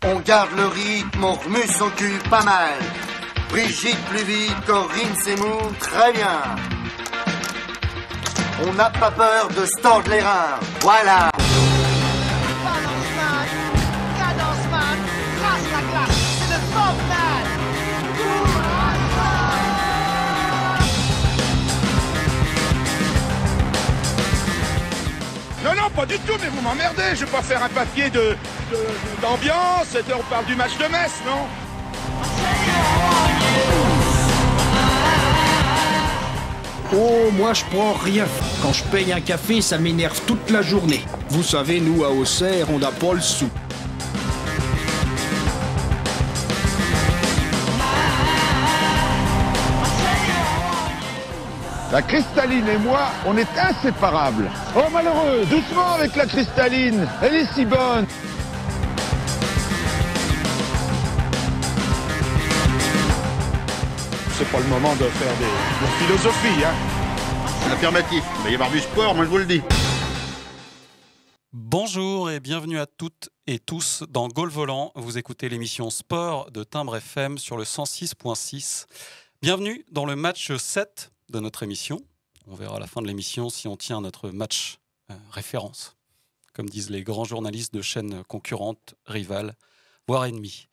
On garde le rythme, on remue son cul pas mal. Brigitte plus vite, Corinne c'est mou, très bien. On n'a pas peur de se tordre les reins, voilà. Balance man, cadence man, trace la glace, c'est le pop man. Non, pas du tout, mais vous m'emmerdez. Je vais pas faire un papier d'ambiance. On parle du match de Metz, non? Oh, moi je prends rien. Quand je paye un café, ça m'énerve toute la journée. Vous savez, nous à Auxerre, on n'a pas le sou. La cristalline et moi, on est inséparables. Oh malheureux, doucement avec la cristalline. Elle est si bonne. C'est pas le moment de faire de philosophie, hein. Affirmatif, il va y avoir du sport, moi je vous le dis. Bonjour et bienvenue à toutes et tous dans Goal Volant. Vous écoutez l'émission Sport de Timbre FM sur le 106.6. Bienvenue dans le match 7 de notre émission. On verra à la fin de l'émission si on tient notre match référence, comme disent les grands journalistes de chaînes concurrentes, rivales, voire ennemies.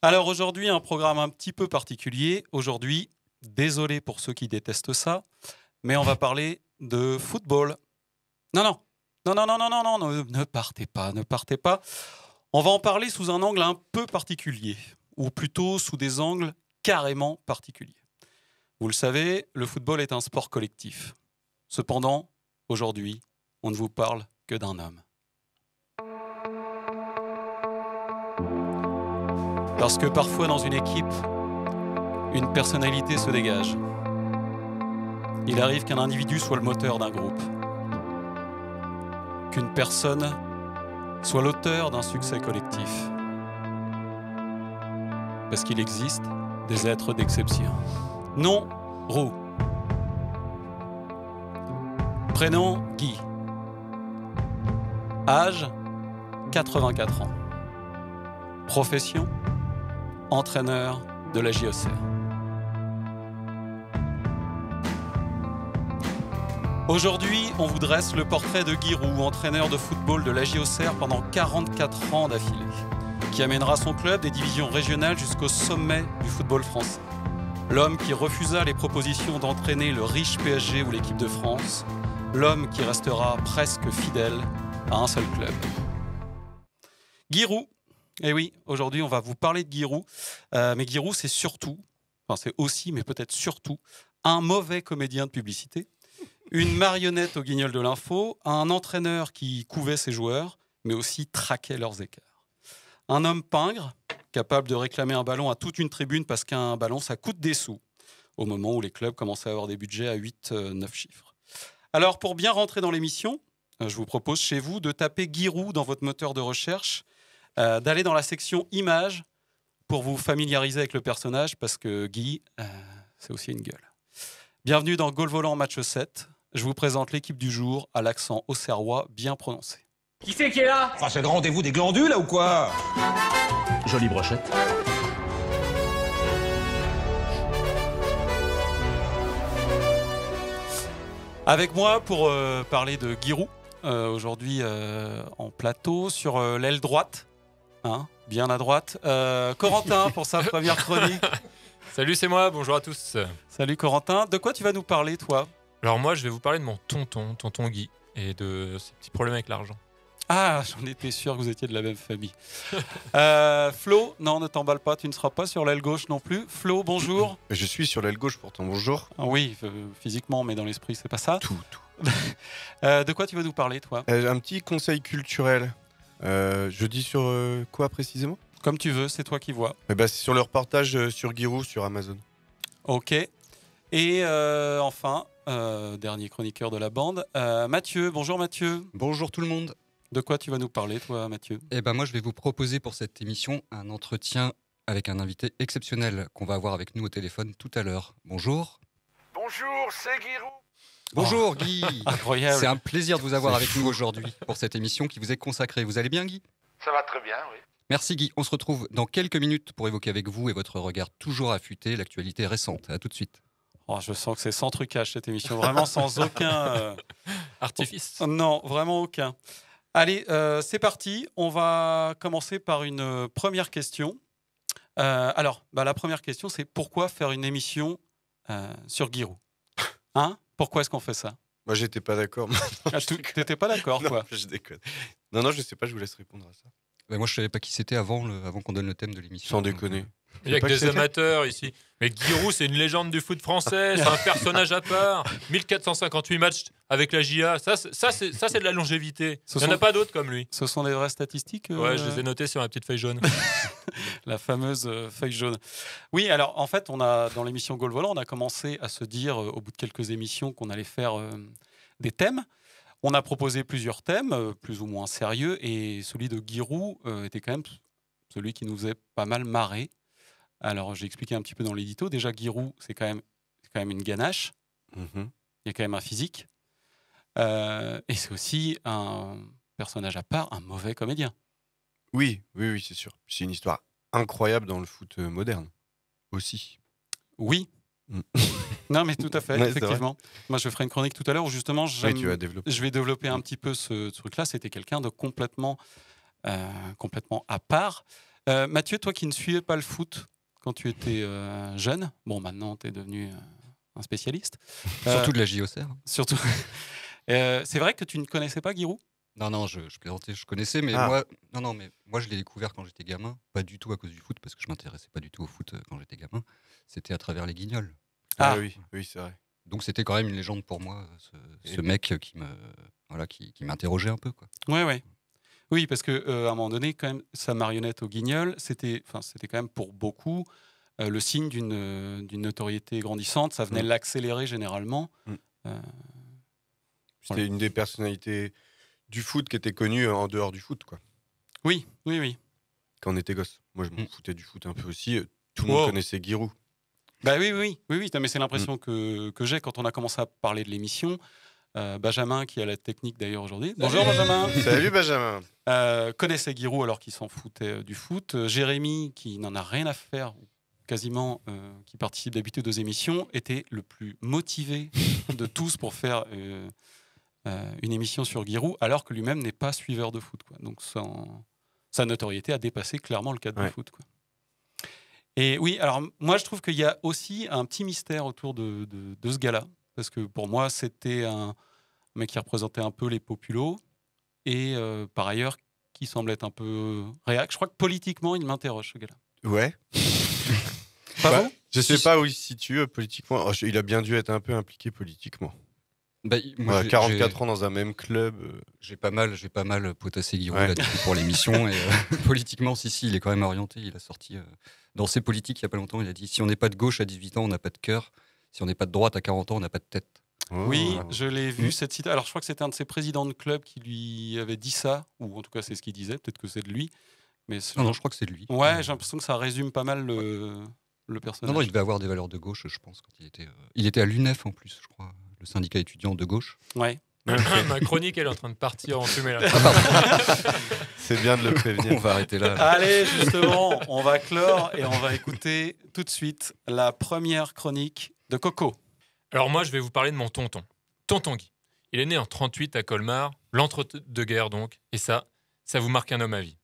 Alors aujourd'hui, un programme un petit peu particulier. Aujourd'hui, désolé pour ceux qui détestent ça, mais on va parler de football. Non, ne partez pas. On va en parler sous un angle un peu particulier, ou plutôt sous des angles carrément particuliers. Vous le savez, le football est un sport collectif. Cependant, aujourd'hui, on ne vous parle que d'un homme. Parce que parfois dans une équipe, une personnalité se dégage. Il arrive qu'un individu soit le moteur d'un groupe. Qu'une personne soit l'auteur d'un succès collectif. Parce qu'il existe des êtres d'exception. Nom, Roux. Prénom, Guy. Âge, 84 ans. Profession, entraîneur de la JOCR. Aujourd'hui, on vous dresse le portrait de Guy Roux, entraîneur de football de la JOCR pendant 44 ans d'affilée, qui amènera son club des divisions régionales jusqu'au sommet du football français. L'homme qui refusa les propositions d'entraîner le riche PSG ou l'équipe de France. L'homme qui restera presque fidèle à un seul club. Guy Roux. Eh oui, aujourd'hui, on va vous parler de Guy Roux. Mais Guy Roux, c'est c'est aussi, mais peut-être surtout, un mauvais comédien de publicité, une marionnette au guignol de l'info, un entraîneur qui couvait ses joueurs, mais aussi traquait leurs écarts. Un homme pingre, capable de réclamer un ballon à toute une tribune parce qu'un ballon, ça coûte des sous, au moment où les clubs commençaient à avoir des budgets à 8-9 chiffres. Alors, pour bien rentrer dans l'émission, je vous propose chez vous de taper Guy Roux dans votre moteur de recherche, d'aller dans la section images pour vous familiariser avec le personnage, parce que Guy, c'est aussi une gueule. Bienvenue dans Goal Volant match 7. Je vous présente l'équipe du jour à l'accent auxerrois bien prononcé. Qui c'est qui est là? Enfin, c'est le rendez-vous des glandules, là, ou quoi? Jolie brochette. Avec moi pour parler de Guy Roux, aujourd'hui en plateau sur l'aile droite, hein, bien à droite. Corentin pour sa première chronique. Salut, c'est moi, bonjour à tous. Salut Corentin, de quoi tu vas nous parler toi? Alors moi, je vais vous parler de mon tonton Guy, et de ses petits problèmes avec l'argent. Ah, j'en étais sûr que vous étiez de la même famille. Flo, non, ne t'emballe pas, tu ne seras pas sur l'aile gauche non plus. Flo, bonjour. Je suis sur l'aile gauche pourtant, bonjour. Ah oui, physiquement, mais dans l'esprit, c'est pas ça. Tout. De quoi tu vas nous parler, toi? Un petit conseil culturel. Je dis sur quoi précisément? Comme tu veux, c'est toi qui vois. C'est sur le reportage sur Guy Roux sur Amazon. Ok. Et enfin, dernier chroniqueur de la bande, Mathieu. Bonjour Mathieu. Bonjour tout le monde. De quoi tu vas nous parler, toi, Mathieu? Moi, je vais vous proposer pour cette émission un entretien avec un invité exceptionnel qu'on va avoir avec nous au téléphone tout à l'heure. Bonjour. Bonjour, c'est Guy Roux. Bonjour Guy. Incroyable. C'est un plaisir de vous avoir avec nous aujourd'hui pour cette émission qui vous est consacrée. Vous allez bien, Guy? Ça va très bien, oui. Merci Guy. On se retrouve dans quelques minutes pour évoquer avec vous et votre regard toujours affûté l'actualité récente. À tout de suite. Oh, je sens que c'est sans trucage cette émission, vraiment sans aucun artifice. Non, vraiment aucun. Allez, c'est parti. On va commencer par une première question. Alors, la première question, c'est pourquoi faire une émission sur Giroud, hein? Pourquoi est-ce qu'on fait ça? Moi, j'étais pas d'accord. Tu n'étais pas d'accord, quoi? Je déconne. Non, je sais pas, je vous laisse répondre à ça. Moi, je savais pas qui c'était avant qu'on donne le thème de l'émission. Sans déconner. Il n'y a que des amateurs ici. Mais Giroud, c'est une légende du foot français, c'est un personnage à part. 1458 matchs avec la JA, ça c'est de la longévité. Il n'y en a pas d'autres comme lui. Ce sont des vraies statistiques Ouais, je les ai notées sur ma petite feuille jaune. La fameuse feuille jaune. Oui, alors en fait, dans l'émission Goal Volant, on a commencé à se dire, au bout de quelques émissions, qu'on allait faire des thèmes. On a proposé plusieurs thèmes, plus ou moins sérieux, et celui de Giroud était quand même celui qui nous faisait pas mal marrer. Alors, j'ai expliqué un petit peu dans l'édito. Déjà, Giroud, c'est quand même une ganache. Il y a quand même un physique. Et c'est aussi un personnage à part, un mauvais comédien. Oui, c'est sûr. C'est une histoire incroyable dans le foot moderne aussi. Oui. Non, mais tout à fait, effectivement. Moi, je ferai une chronique tout à l'heure où justement, je vais développer un petit peu ce truc-là. C'était quelqu'un de complètement à part. Mathieu, toi qui ne suivais pas le foot quand tu étais jeune, bon, maintenant, tu es devenu un spécialiste. Surtout de la JOCR. Surtout. C'est vrai que tu ne connaissais pas Giroud? Non, je plaisantais, je connaissais, mais moi, je l'ai découvert quand j'étais gamin, pas du tout à cause du foot, parce que je m'intéressais pas du tout au foot quand j'étais gamin. C'était à travers les Guignols. Oui, c'est vrai. Donc c'était quand même une légende pour moi, ce mec qui m'interrogeait un peu, quoi. Ouais. Oui, parce que à un moment donné, quand même, sa marionnette aux Guignols, c'était quand même pour beaucoup le signe d'une notoriété grandissante. Ça venait l'accélérer généralement. C'était une des personnalités du foot qui était connue en dehors du foot, quoi. Oui. Quand on était gosse. Moi, je m'en foutais du foot un peu aussi. Tout le monde connaissait Giroud. Bah oui. Non, mais c'est l'impression que j'ai quand on a commencé à parler de l'émission. Benjamin, qui a la technique d'ailleurs aujourd'hui. Bonjour Benjamin. Salut Benjamin. Connaissait Giroud alors qu'il s'en foutait du foot. Jérémy, qui n'en a rien à faire, quasiment, qui participe d'habitude aux émissions, était le plus motivé de tous pour faire une émission sur Giroud, alors que lui-même n'est pas suiveur de foot, quoi. Donc sa notoriété a dépassé clairement le cadre du foot, quoi. Et oui, alors moi je trouve qu'il y a aussi un petit mystère autour de ce gars-là, parce que pour moi c'était un mec qui représentait un peu les populos, et par ailleurs qui semble être un peu réac. Je crois que politiquement il m'interroge, ce gars-là. Ouais. Pas vous? Je sais pas où il se situe politiquement. Il a bien dû être un peu impliqué politiquement. Moi, 44 ans dans un même club. J'ai pas mal potassé Giroud là, du coup, pour l'émission. Et politiquement, si, il est quand même orienté. Il a sorti dans ses politiques il y a pas longtemps. Il a dit: si on n'est pas de gauche à 18 ans, on n'a pas de cœur. Si on n'est pas de droite à 40 ans, on n'a pas de tête. Oui, je l'ai vu cette citation. Alors je crois que c'était un de ses présidents de club qui lui avait dit ça, ou en tout cas c'est ce qu'il disait. Peut-être que c'est de lui. Mais non, je crois que c'est de lui. Ouais, j'ai l'impression que ça résume pas mal le personnage. Non, il devait avoir des valeurs de gauche, je pense, quand il était à l'UNEF en plus, je crois. Le syndicat étudiant de gauche. Ouais. Ma chronique, elle est en train de partir en fumée là. C'est bien de le prévenir. On va arrêter là. Allez, justement, on va clore et on va écouter tout de suite la première chronique de Coco. Alors moi, je vais vous parler de mon tonton Guy. Il est né en 38 à Colmar, l'entre-deux-guerres donc, et ça vous marque un homme à vie.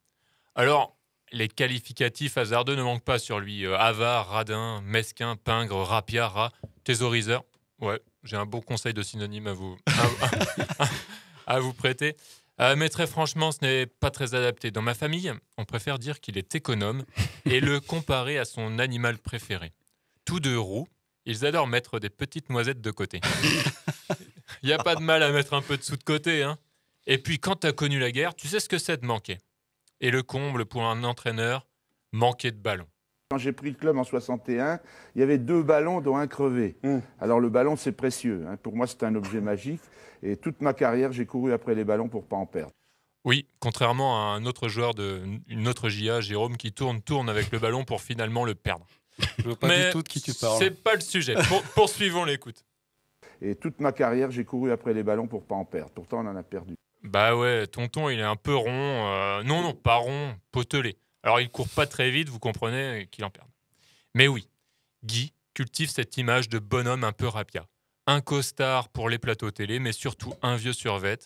Alors, les qualificatifs hasardeux ne manquent pas sur lui. Avare, radin, mesquin, pingre, rapia, rat, thésauriseur. Ouais, j'ai un bon conseil de synonyme à vous prêter. Mais très franchement, ce n'est pas très adapté. Dans ma famille, on préfère dire qu'il est économe et le comparer à son animal préféré. Tous deux roux, ils adorent mettre des petites noisettes de côté. Il n'y a pas de mal à mettre un peu de sous de côté, hein. Et puis, quand tu as connu la guerre, tu sais ce que c'est de manquer. Et le comble pour un entraîneur, manquer de ballon. Quand j'ai pris le club en 61, il y avait 2 ballons dont un crevé. Alors le ballon, c'est précieux. Pour moi, c'est un objet magique. Et toute ma carrière, j'ai couru après les ballons pour ne pas en perdre. Oui, contrairement à un autre joueur d'une autre JA, Jérôme, qui tourne avec le ballon pour finalement le perdre. Je ne veux pas du tout de qui tu parles. C'est pas le sujet. Poursuivons l'écoute. Et toute ma carrière, j'ai couru après les ballons pour ne pas en perdre. Pourtant, on en a perdu. Bah ouais, tonton, il est un peu rond. Non, pas rond, potelé. Alors, il court pas très vite, vous comprenez qu'il en perde. Mais oui, Guy cultive cette image de bonhomme un peu rapia. Un costard pour les plateaux télé, mais surtout un vieux survêt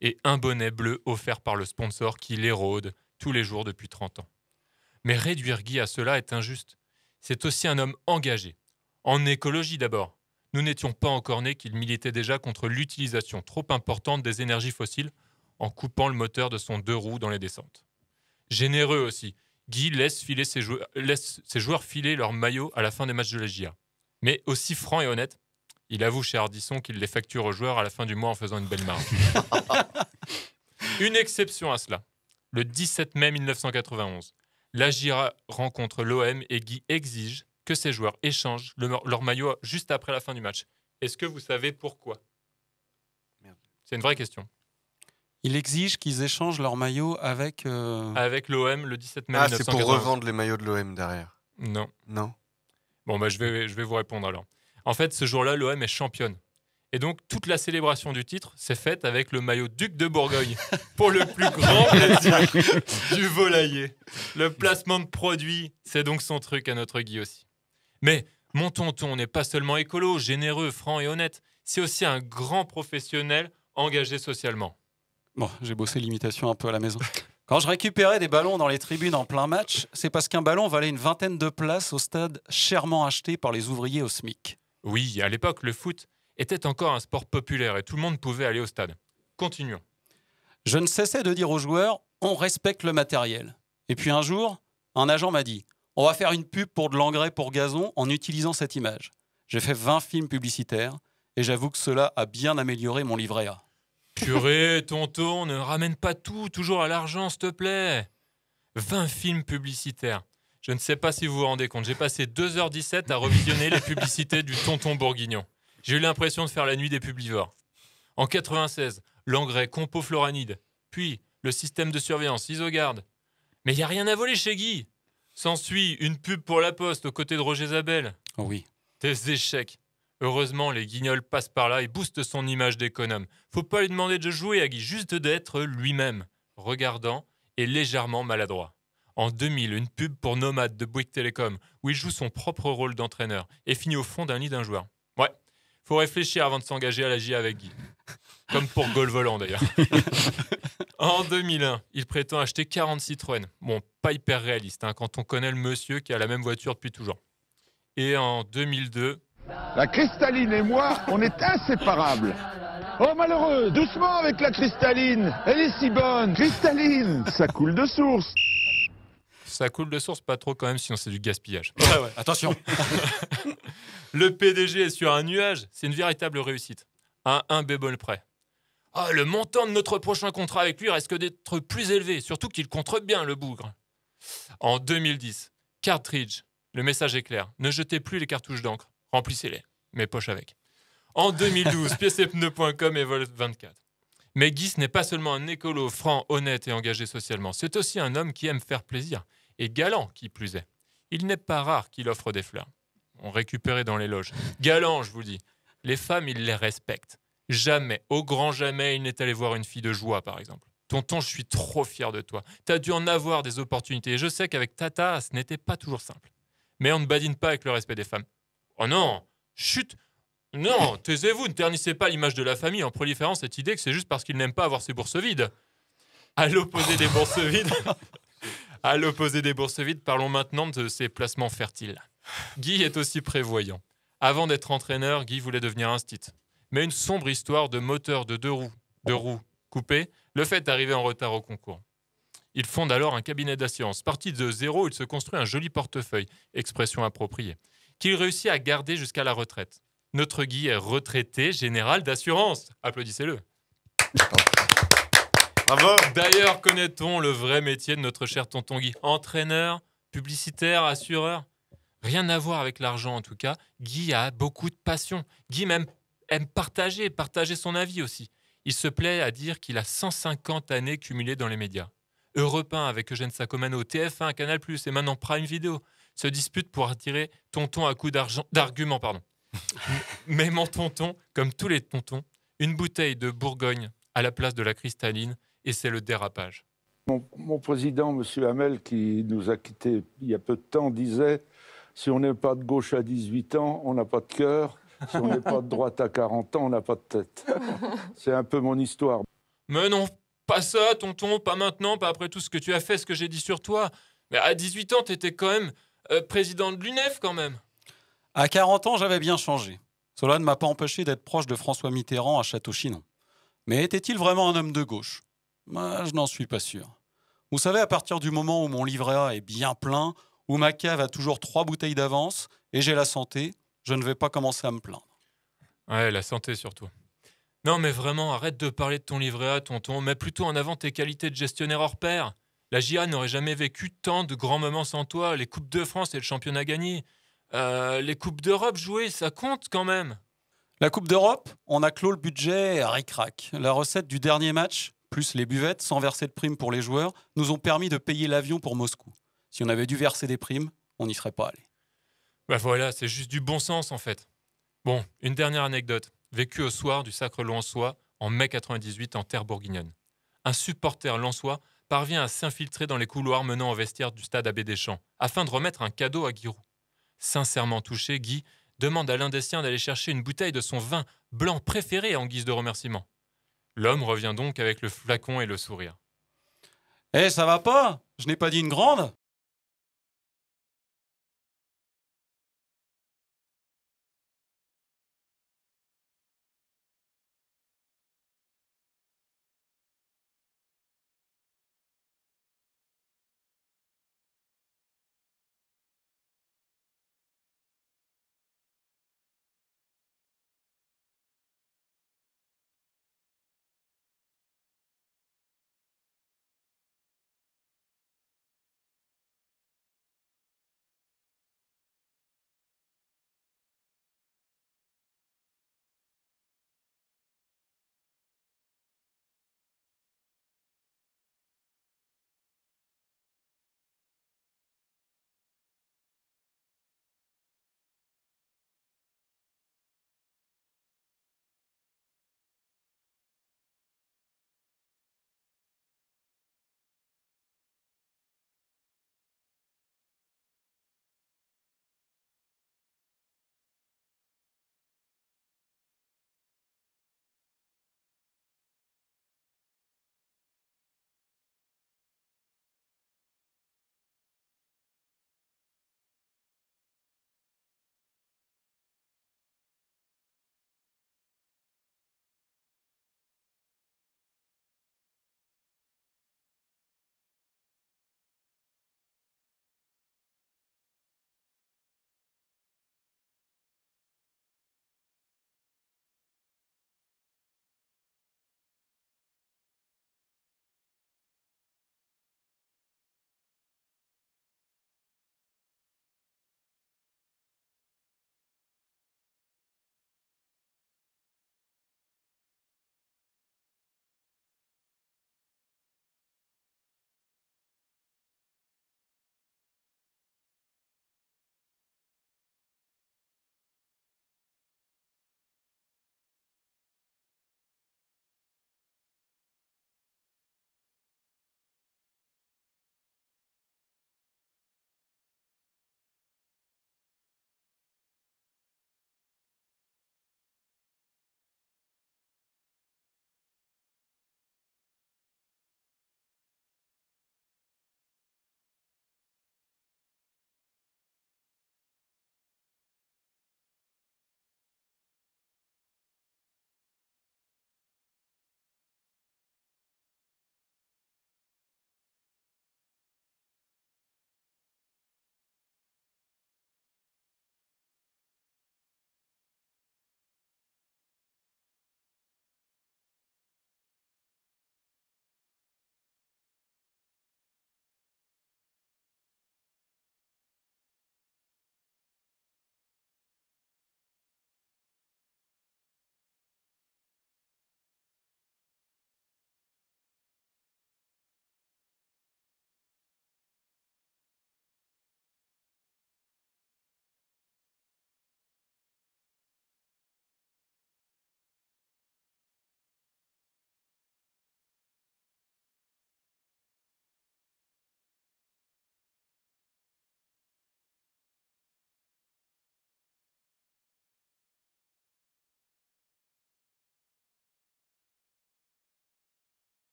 et un bonnet bleu offert par le sponsor qui l'érode tous les jours depuis 30 ans. Mais réduire Guy à cela est injuste. C'est aussi un homme engagé. En écologie d'abord. Nous n'étions pas encore nés qu'il militait déjà contre l'utilisation trop importante des énergies fossiles en coupant le moteur de son 2 roues dans les descentes. Généreux aussi, Guy laisse ses joueurs filer leur maillot à la fin des matchs de la GIA. Mais aussi franc et honnête, il avoue chez Ardisson qu'il les facture aux joueurs à la fin du mois en faisant une belle marge. Une exception à cela. Le 17 mai 1991, la GIA rencontre l'OM et Guy exige que ses joueurs échangent leur maillot juste après la fin du match. Est-ce que vous savez pourquoi ? C'est une vraie question. Il exige qu'ils échangent leur maillot avec... Avec l'OM le 17 mai 1991. C'est pour revendre les maillots de l'OM derrière. Non. Bon, je vais vous répondre alors. En fait, ce jour-là, l'OM est championne. Et donc, toute la célébration du titre s'est faite avec le maillot Duc de Bourgogne pour le plus grand plaisir du volailler. Le placement de produits, c'est donc son truc à notre Guy aussi. Mais mon tonton n'est pas seulement écolo, généreux, franc et honnête. C'est aussi un grand professionnel engagé socialement. Bon, j'ai bossé l'imitation un peu à la maison. Quand je récupérais des ballons dans les tribunes en plein match, c'est parce qu'un ballon valait une vingtaine de places au stade chèrement acheté par les ouvriers au SMIC. Oui, à l'époque, le foot était encore un sport populaire et tout le monde pouvait aller au stade. Continuons. Je ne cessais de dire aux joueurs, on respecte le matériel. Et puis un jour, un agent m'a dit, on va faire une pub pour de l'engrais pour gazon en utilisant cette image. J'ai fait 20 films publicitaires et j'avoue que cela a bien amélioré mon livret A. Purée, tonton, ne ramène pas tout toujours à l'argent, s'il te plaît. 20 films publicitaires. Je ne sais pas si vous vous rendez compte, j'ai passé 2h17 à revisionner les publicités du tonton bourguignon. J'ai eu l'impression de faire la nuit des publivores. En 96, l'engrais compofloranide, puis le système de surveillance Isogarde. Mais il n'y a rien à voler chez Guy. S'ensuit une pub pour la Poste aux côtés de Roger Zabel. Oh oui. Des échecs. Heureusement, les guignols passent par là et boostent son image d'économe. Faut pas lui demander de jouer à Guy, juste d'être lui-même, regardant et légèrement maladroit. En 2000, une pub pour Nomade de Bouygues Télécom, où il joue son propre rôle d'entraîneur et finit au fond d'un lit d'un joueur. Ouais, faut réfléchir avant de s'engager à la GIA avec Guy. Comme pour Gaulle Volant d'ailleurs. En 2001, il prétend acheter 40 Citroën. Bon, pas hyper réaliste, quand on connaît le monsieur qui a la même voiture depuis toujours. Et en 2002... La cristalline et moi, on est inséparables. Oh malheureux, doucement avec la cristalline. Elle est si bonne. Cristalline, ça coule de source. Ça coule de source, pas trop quand même, sinon c'est du gaspillage. Ouais, attention. Le PDG est sur un nuage, c'est une véritable réussite. À un bémol près. Le montant de notre prochain contrat avec lui risque d'être plus élevé, surtout qu'il compte bien le bougre. En 2010, cartridge, le message est clair. Ne jetez plus les cartouches d'encre, remplissez-les, mes poches avec. En 2012, piècesetpneus.com et Volt 24. Mais Guy, ce n'est pas seulement un écolo franc, honnête et engagé socialement. C'est aussi un homme qui aime faire plaisir. Et galant, qui plus est. Il n'est pas rare qu'il offre des fleurs. On récupérait dans les loges. Galant, je vous dis. Les femmes, il les respecte. Jamais, au grand jamais, il n'est allé voir une fille de joie, par exemple. Tonton, je suis trop fier de toi. T'as dû en avoir des opportunités. Et je sais qu'avec Tata, ce n'était pas toujours simple. Mais on ne badine pas avec le respect des femmes. Oh non, chut. Non, taisez-vous, ne ternissez pas l'image de la famille en proliférant cette idée que c'est juste parce qu'il n'aime pas avoir ses bourses vides. À l'opposé des bourses vides... À l'opposé des bourses vides, parlons maintenant de ses placements fertiles. Guy est aussi prévoyant. Avant d'être entraîneur, Guy voulait devenir instit. Mais une sombre histoire de moteur de deux roues coupées, le fait d'arriver en retard au concours. Il fonde alors un cabinet d'assurance. Parti de zéro, il se construit un joli portefeuille, expression appropriée, qu'il réussit à garder jusqu'à la retraite. Notre Guy est retraité général d'assurance. Applaudissez-le. Bravo. D'ailleurs, connaît-on le vrai métier de notre cher tonton Guy ? Entraîneur, publicitaire, assureur ? Rien à voir avec l'argent en tout cas. Guy a beaucoup de passion. Guy même aime partager son avis aussi. Il se plaît à dire qu'il a 150 années cumulées dans les médias. Europe 1 avec Eugène Sacomano, TF1, Canal+, et maintenant Prime Video se disputent pour attirer tonton à coups d'arguments. Mais mon tonton, comme tous les tontons, une bouteille de Bourgogne à la place de la cristalline, et c'est le dérapage. Mon président, M. Hamel, qui nous a quittés il y a peu de temps, disait « Si on n'est pas de gauche à 18 ans, on n'a pas de cœur. Si on n'est pas de droite à 40 ans, on n'a pas de tête. » C'est un peu mon histoire. Mais non, pas ça, tonton, pas maintenant, pas après tout ce que tu as fait, ce que j'ai dit sur toi. Mais à 18 ans, t'étais quand même président de l'UNEF, quand même. À 40 ans, j'avais bien changé. Cela ne m'a pas empêché d'être proche de François Mitterrand à Château-Chinon. Mais était-il vraiment un homme de gauche ? Je n'en suis pas sûr. Vous savez, à partir du moment où mon livret A est bien plein, où ma cave a toujours 3 bouteilles d'avance, et j'ai la santé, je ne vais pas commencer à me plaindre. Ouais, la santé surtout. Non mais vraiment, arrête de parler de ton livret A, tonton. Mets plutôt en avant tes qualités de gestionnaire hors pair. La JA n'aurait jamais vécu tant de grands moments sans toi. Les Coupes de France et le championnat gagné. Les Coupes d'Europe jouées, ça compte quand même. La Coupe d'Europe, on a clos le budget ric-rac. La recette du dernier match, plus les buvettes, sans verser de primes pour les joueurs, nous ont permis de payer l'avion pour Moscou. Si on avait dû verser des primes, on n'y serait pas allé. Bah voilà, c'est juste du bon sens en fait. Bon, une dernière anecdote, vécue au soir du Sacre Lensois en mai 98 en terre bourguignonne. Un supporter lensois parvient à s'infiltrer dans les couloirs menant au vestiaire du stade Abbé Deschamps afin de remettre un cadeau à Giroud. Sincèrement touché, Guy demande à l'un des siens d'aller chercher une bouteille de son vin blanc préféré en guise de remerciement. L'homme revient donc avec le flacon et le sourire. « Eh, ça va pas ? Je n'ai pas dit une grande ?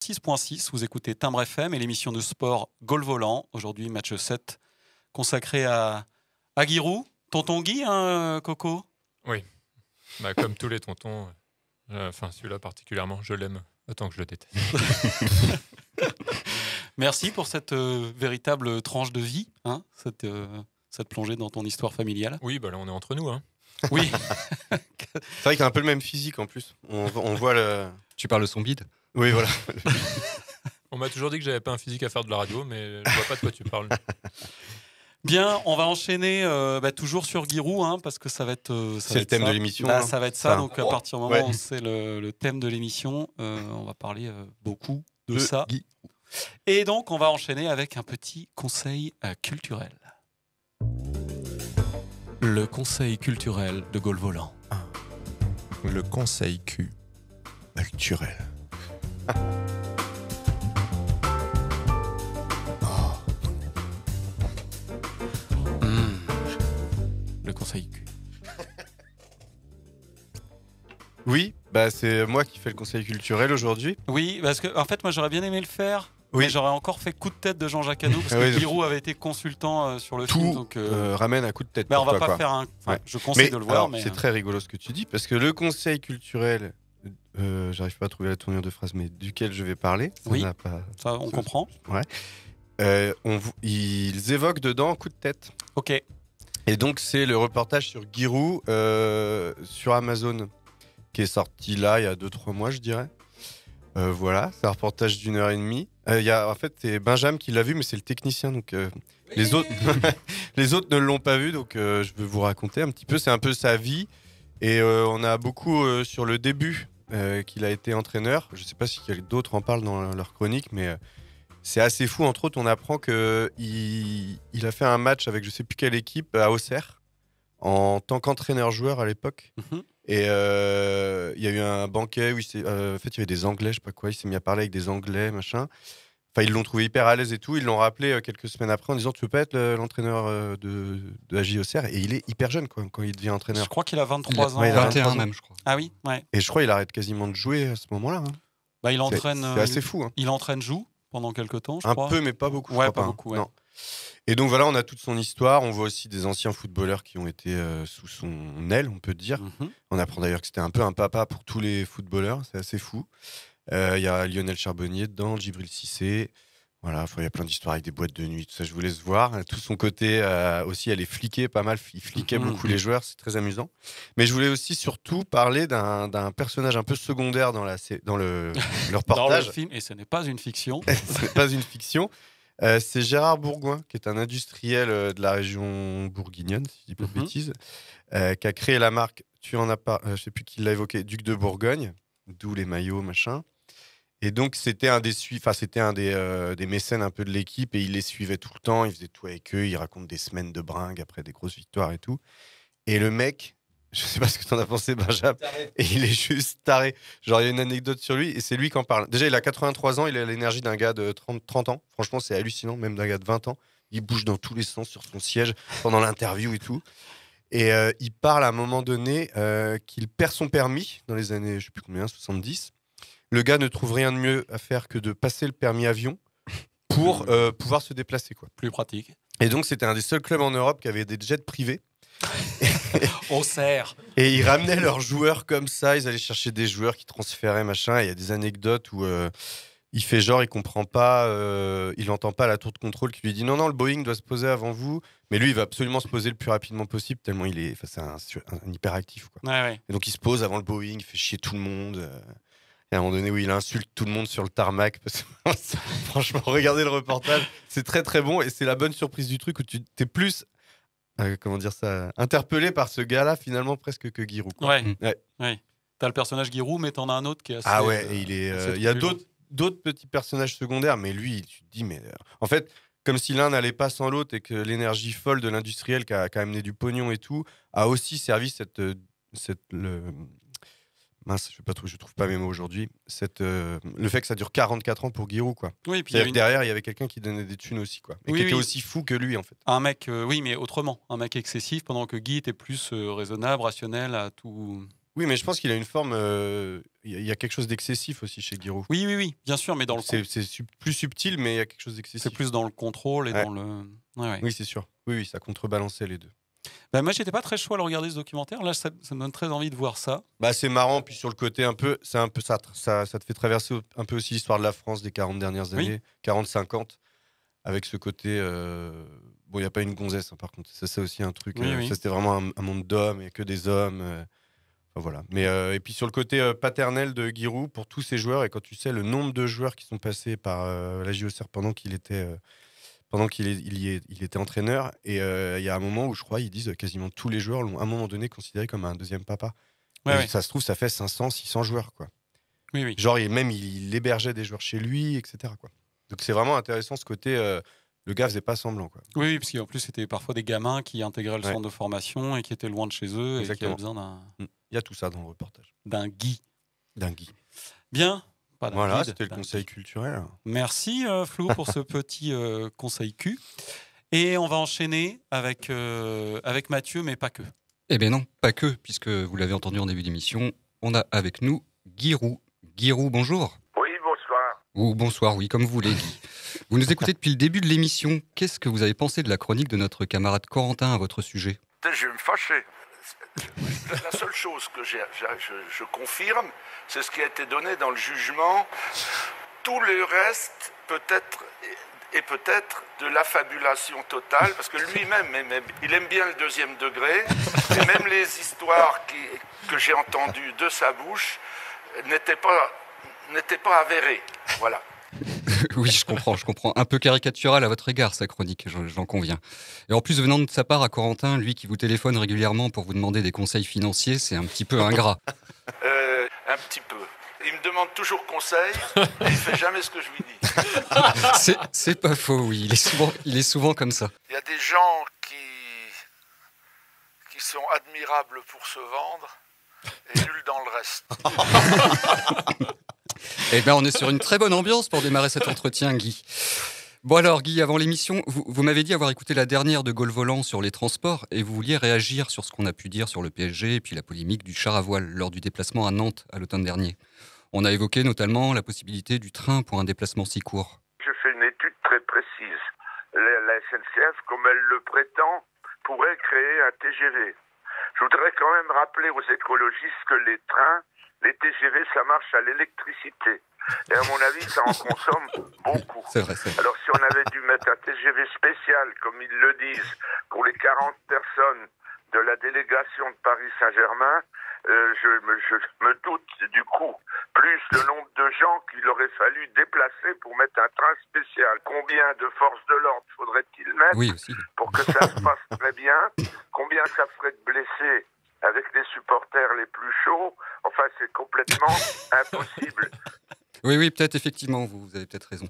106.6, vous écoutez Timbre FM et l'émission de sport Goal Volant. Aujourd'hui, match 7 consacré à Giroud. Tonton Guy, hein, Coco? Oui, comme tous les tontons, enfin celui-là particulièrement, je l'aime autant que je le déteste. Merci pour cette véritable tranche de vie, hein, cette plongée dans ton histoire familiale. Oui, là on est entre nous. Hein. Oui. C'est vrai qu'il a un peu le même physique en plus. On voit le... Tu parles de son bide? Oui, voilà. On m'a toujours dit que j'avais pas un physique à faire de la radio, mais je vois pas de quoi tu parles. Bien, on va enchaîner toujours sur Giroud, hein, parce que ça va être... c'est le thème de l'émission. Ça va être ça, donc à partir du moment où c'est le thème de l'émission, on va parler beaucoup de ça. Guy. Et donc, on va enchaîner avec un petit conseil culturel. Le conseil culturel de Goal Volant. Le conseil culturel. Le conseil Q. Oui, c'est moi qui fais le conseil culturel aujourd'hui. Oui, parce que en fait, moi, j'aurais bien aimé le faire. Oui. Mais j'aurais encore fait coup de tête de Jean-Jacques Hano parce que Giroud avait été consultant sur le film. Donc, ramène un coup de tête. Mais on va pas faire un. Je conseille de le voir. Alors, mais c'est très rigolo ce que tu dis parce que le conseil culturel, j'arrive pas à trouver la tournure de phrase, mais duquel je vais parler. Ça, on comprend. Ouais. Ils évoquent dedans coup de tête. Ok. Et donc c'est le reportage sur Giroud sur Amazon qui est sorti là il y a 2-3 mois, je dirais. Voilà, c'est un reportage d'1h30. En fait, c'est Benjamin qui l'a vu, mais c'est le technicien. Donc, les autres ne l'ont pas vu. Donc, je vais vous raconter un petit peu. C'est un peu sa vie. Et on a beaucoup sur le début qu'il a été entraîneur. Je ne sais pas si d'autres en parlent dans leur chronique, mais c'est assez fou. Entre autres, on apprend qu'il a fait un match avec je ne sais plus quelle équipe à Auxerre en tant qu'entraîneur-joueur à l'époque. Mm-hmm. Et il y a eu un banquet où en fait, il y avait des Anglais, je sais pas quoi, il s'est mis à parler avec des Anglais, machin. Enfin, ils l'ont trouvé hyper à l'aise et tout. Ils l'ont rappelé quelques semaines après en disant tu veux pas être l'entraîneur de la JO Auxerre. Et il est hyper jeune quand il devient entraîneur. Je crois qu'il a 23 ans. Il a 21 même, je crois. Ah oui, ouais. Et je crois qu'il arrête quasiment de jouer à ce moment-là. Hein. Il entraîne. C'est assez fou. Hein. Il entraîne Joux pendant quelques temps, je crois. Un peu, mais pas beaucoup. Ouais, pas beaucoup. Ouais. Non. Et donc voilà, on a toute son histoire. On voit aussi des anciens footballeurs qui ont été sous son aile, on peut dire. Mm-hmm. On apprend d'ailleurs que c'était un peu un papa pour tous les footballeurs. C'est assez fou. Il y a Lionel Charbonnier dedans, Djibril Cissé. Voilà, il y a plein d'histoires avec des boîtes de nuit. Tout ça, je vous laisse voir. Tout son côté aussi, elle est fliquée pas mal. Il fliquait beaucoup les joueurs. C'est très amusant. Mais je voulais aussi surtout parler d'un personnage un peu secondaire dans le reportage. Dans le film, et ce n'est pas une fiction. Ce n'est pas une fiction. C'est Gérard Bourgoin, qui est un industriel de la région bourguignonne, si je dis pas de bêtises, qui a créé la marque, tu en as pas, je sais plus qui l'a évoqué, Duc de Bourgogne, d'où les maillots, machin. Et donc c'était un des mécènes un peu de l'équipe et il les suivait tout le temps, il faisait tout avec eux, il raconte des semaines de bringue après des grosses victoires et tout. Et le mec, je sais pas ce que t'en as pensé, Benjamin, et il est juste taré. Genre, il y a une anecdote sur lui, et c'est lui qui en parle. Déjà, il a 83 ans, il a l'énergie d'un gars de 30 ans. Franchement, c'est hallucinant, même d'un gars de 20 ans. Il bouge dans tous les sens sur son siège pendant l'interview et tout. Et il parle à un moment donné qu'il perd son permis dans les années, je sais plus combien, 70. Le gars ne trouve rien de mieux à faire que de passer le permis avion pour pouvoir se déplacer, quoi. Plus pratique. Et donc, c'était un des seuls clubs en Europe qui avait des jets privés. Auxerre. Et ils ramenaient leurs joueurs comme ça, ils allaient chercher des joueurs qui transféraient, machin. Il y a des anecdotes où il fait genre, il comprend pas, il entend pas la tour de contrôle qui lui dit non, le Boeing doit se poser avant vous. Mais lui, il va absolument se poser le plus rapidement possible, tellement c'est un hyperactif, quoi. Ouais. Et donc, il se pose avant le Boeing, il fait chier tout le monde. Et à un moment donné où il insulte tout le monde sur le tarmac. Parce que, franchement, regardez le reportage, c'est très très bon et c'est la bonne surprise du truc où tu t'es plus interpellé par ce gars-là finalement presque que Giroud. Ouais. T'as le personnage Giroud, mais t'en as un autre qui est assez. Ah ouais, et il y a d'autres petits personnages secondaires, mais lui, tu te dis, mais en fait, comme si l'un n'allait pas sans l'autre et que l'énergie folle de l'industriel qui a amené du pognon et tout a aussi servi mince, je trouve pas mes mots aujourd'hui. Le fait que ça dure 44 ans pour Giroud, quoi. Oui, puis derrière, il y avait quelqu'un qui donnait des thunes aussi, quoi. Et qui était aussi fou que lui, en fait. Un mec, oui, mais autrement. Un mec excessif, pendant que Guy était plus raisonnable, rationnel, à tout Oui, mais je pense qu'il a une forme. Il y a quelque chose d'excessif aussi chez Giroud. Oui, bien sûr, mais c'est plus subtil, mais il y a quelque chose d'excessif. C'est plus dans le contrôle et dans le. Ouais. Oui, c'est sûr. Oui, ça contrebalançait les deux. Bah, moi, j'étais pas très chaud à le regarder ce documentaire. Là, ça me donne très envie de voir ça. Bah, c'est marrant, puis sur le côté ça te fait traverser un peu aussi l'histoire de la France des 40 dernières années, 40-50, avec ce côté. Bon, il n'y a pas une gonzesse, hein, par contre. Ça, c'est aussi un truc. Ça, c'était vraiment un monde d'hommes et que des hommes. Enfin, voilà. Mais, et puis sur le côté paternel de Giroud, pour tous ces joueurs, et quand tu sais le nombre de joueurs qui sont passés par la JOCR pendant qu'il était. Il était entraîneur, et il y a un moment où je crois ils disent quasiment tous les joueurs l'ont à un moment donné considéré comme un deuxième papa. Ça se trouve, ça fait 500-600 joueurs, quoi. Oui. Genre il hébergeait des joueurs chez lui, etc., quoi. Donc c'est vraiment intéressant ce côté. Le gars faisait pas semblant, quoi. Oui, parce qu'en plus c'était parfois des gamins qui intégraient le centre de formation et qui étaient loin de chez eux. Exactement. Et qui avaient besoin d'un. Il y a tout ça dans le reportage. D'un Guy. Bien. Voilà, c'était le conseil culturel. Merci Flo pour ce petit conseil Q. Et on va enchaîner avec Mathieu, mais pas que. Eh bien non, pas que, puisque vous l'avez entendu en début d'émission, on a avec nous Giroud. Giroud, bonjour. Oui, bonsoir. Ou bonsoir, oui, comme vous voulez, Guy. Vous nous écoutez depuis le début de l'émission. Qu'est-ce que vous avez pensé de la chronique de notre camarade Corentin à votre sujet ? Je vais me fâcher. La seule chose que je confirme, c'est ce qui a été donné dans le jugement. Tout le reste peut-être de l'affabulation totale, parce que lui-même, il aime bien le deuxième degré, et même les histoires que j'ai entendues de sa bouche n'étaient pas avérées. Voilà. Oui, je comprends. Un peu caricatural à votre égard, sa chronique, j'en conviens. Et en plus, venant de sa part à Corentin, lui qui vous téléphone régulièrement pour vous demander des conseils financiers, c'est un petit peu ingrat. Un petit peu. Il me demande toujours conseil, et il fait jamais ce que je lui dis. C'est pas faux, oui. Il est souvent comme ça. Il y a des gens qui sont admirables pour se vendre, et nuls dans le reste. Eh bien, on est sur une très bonne ambiance pour démarrer cet entretien, Guy. Bon alors, Guy, avant l'émission, vous m'avez dit avoir écouté la dernière de Gaulle Volant sur les transports et vous vouliez réagir sur ce qu'on a pu dire sur le PSG et puis la polémique du char à voile lors du déplacement à Nantes à l'automne dernier. On a évoqué notamment la possibilité du train pour un déplacement si court. Je fais une étude très précise. La SNCF, comme elle le prétend, pourrait créer un TGV. Je voudrais quand même rappeler aux écologistes que les trains, les TGV, ça marche à l'électricité. Et à mon avis, ça en consomme beaucoup. C'est vrai. Alors si on avait dû mettre un TGV spécial, comme ils le disent, pour les 40 personnes de la délégation de Paris-Saint-Germain, je me doute du coût. Plus le nombre de gens qu'il aurait fallu déplacer pour mettre un train spécial. Combien de forces de l'ordre faudrait-il mettre pour que ça se passe très bien? Combien ça ferait de blessés avec les supporters les plus chauds? Enfin, c'est complètement impossible. Oui, peut-être, effectivement, vous avez peut-être raison.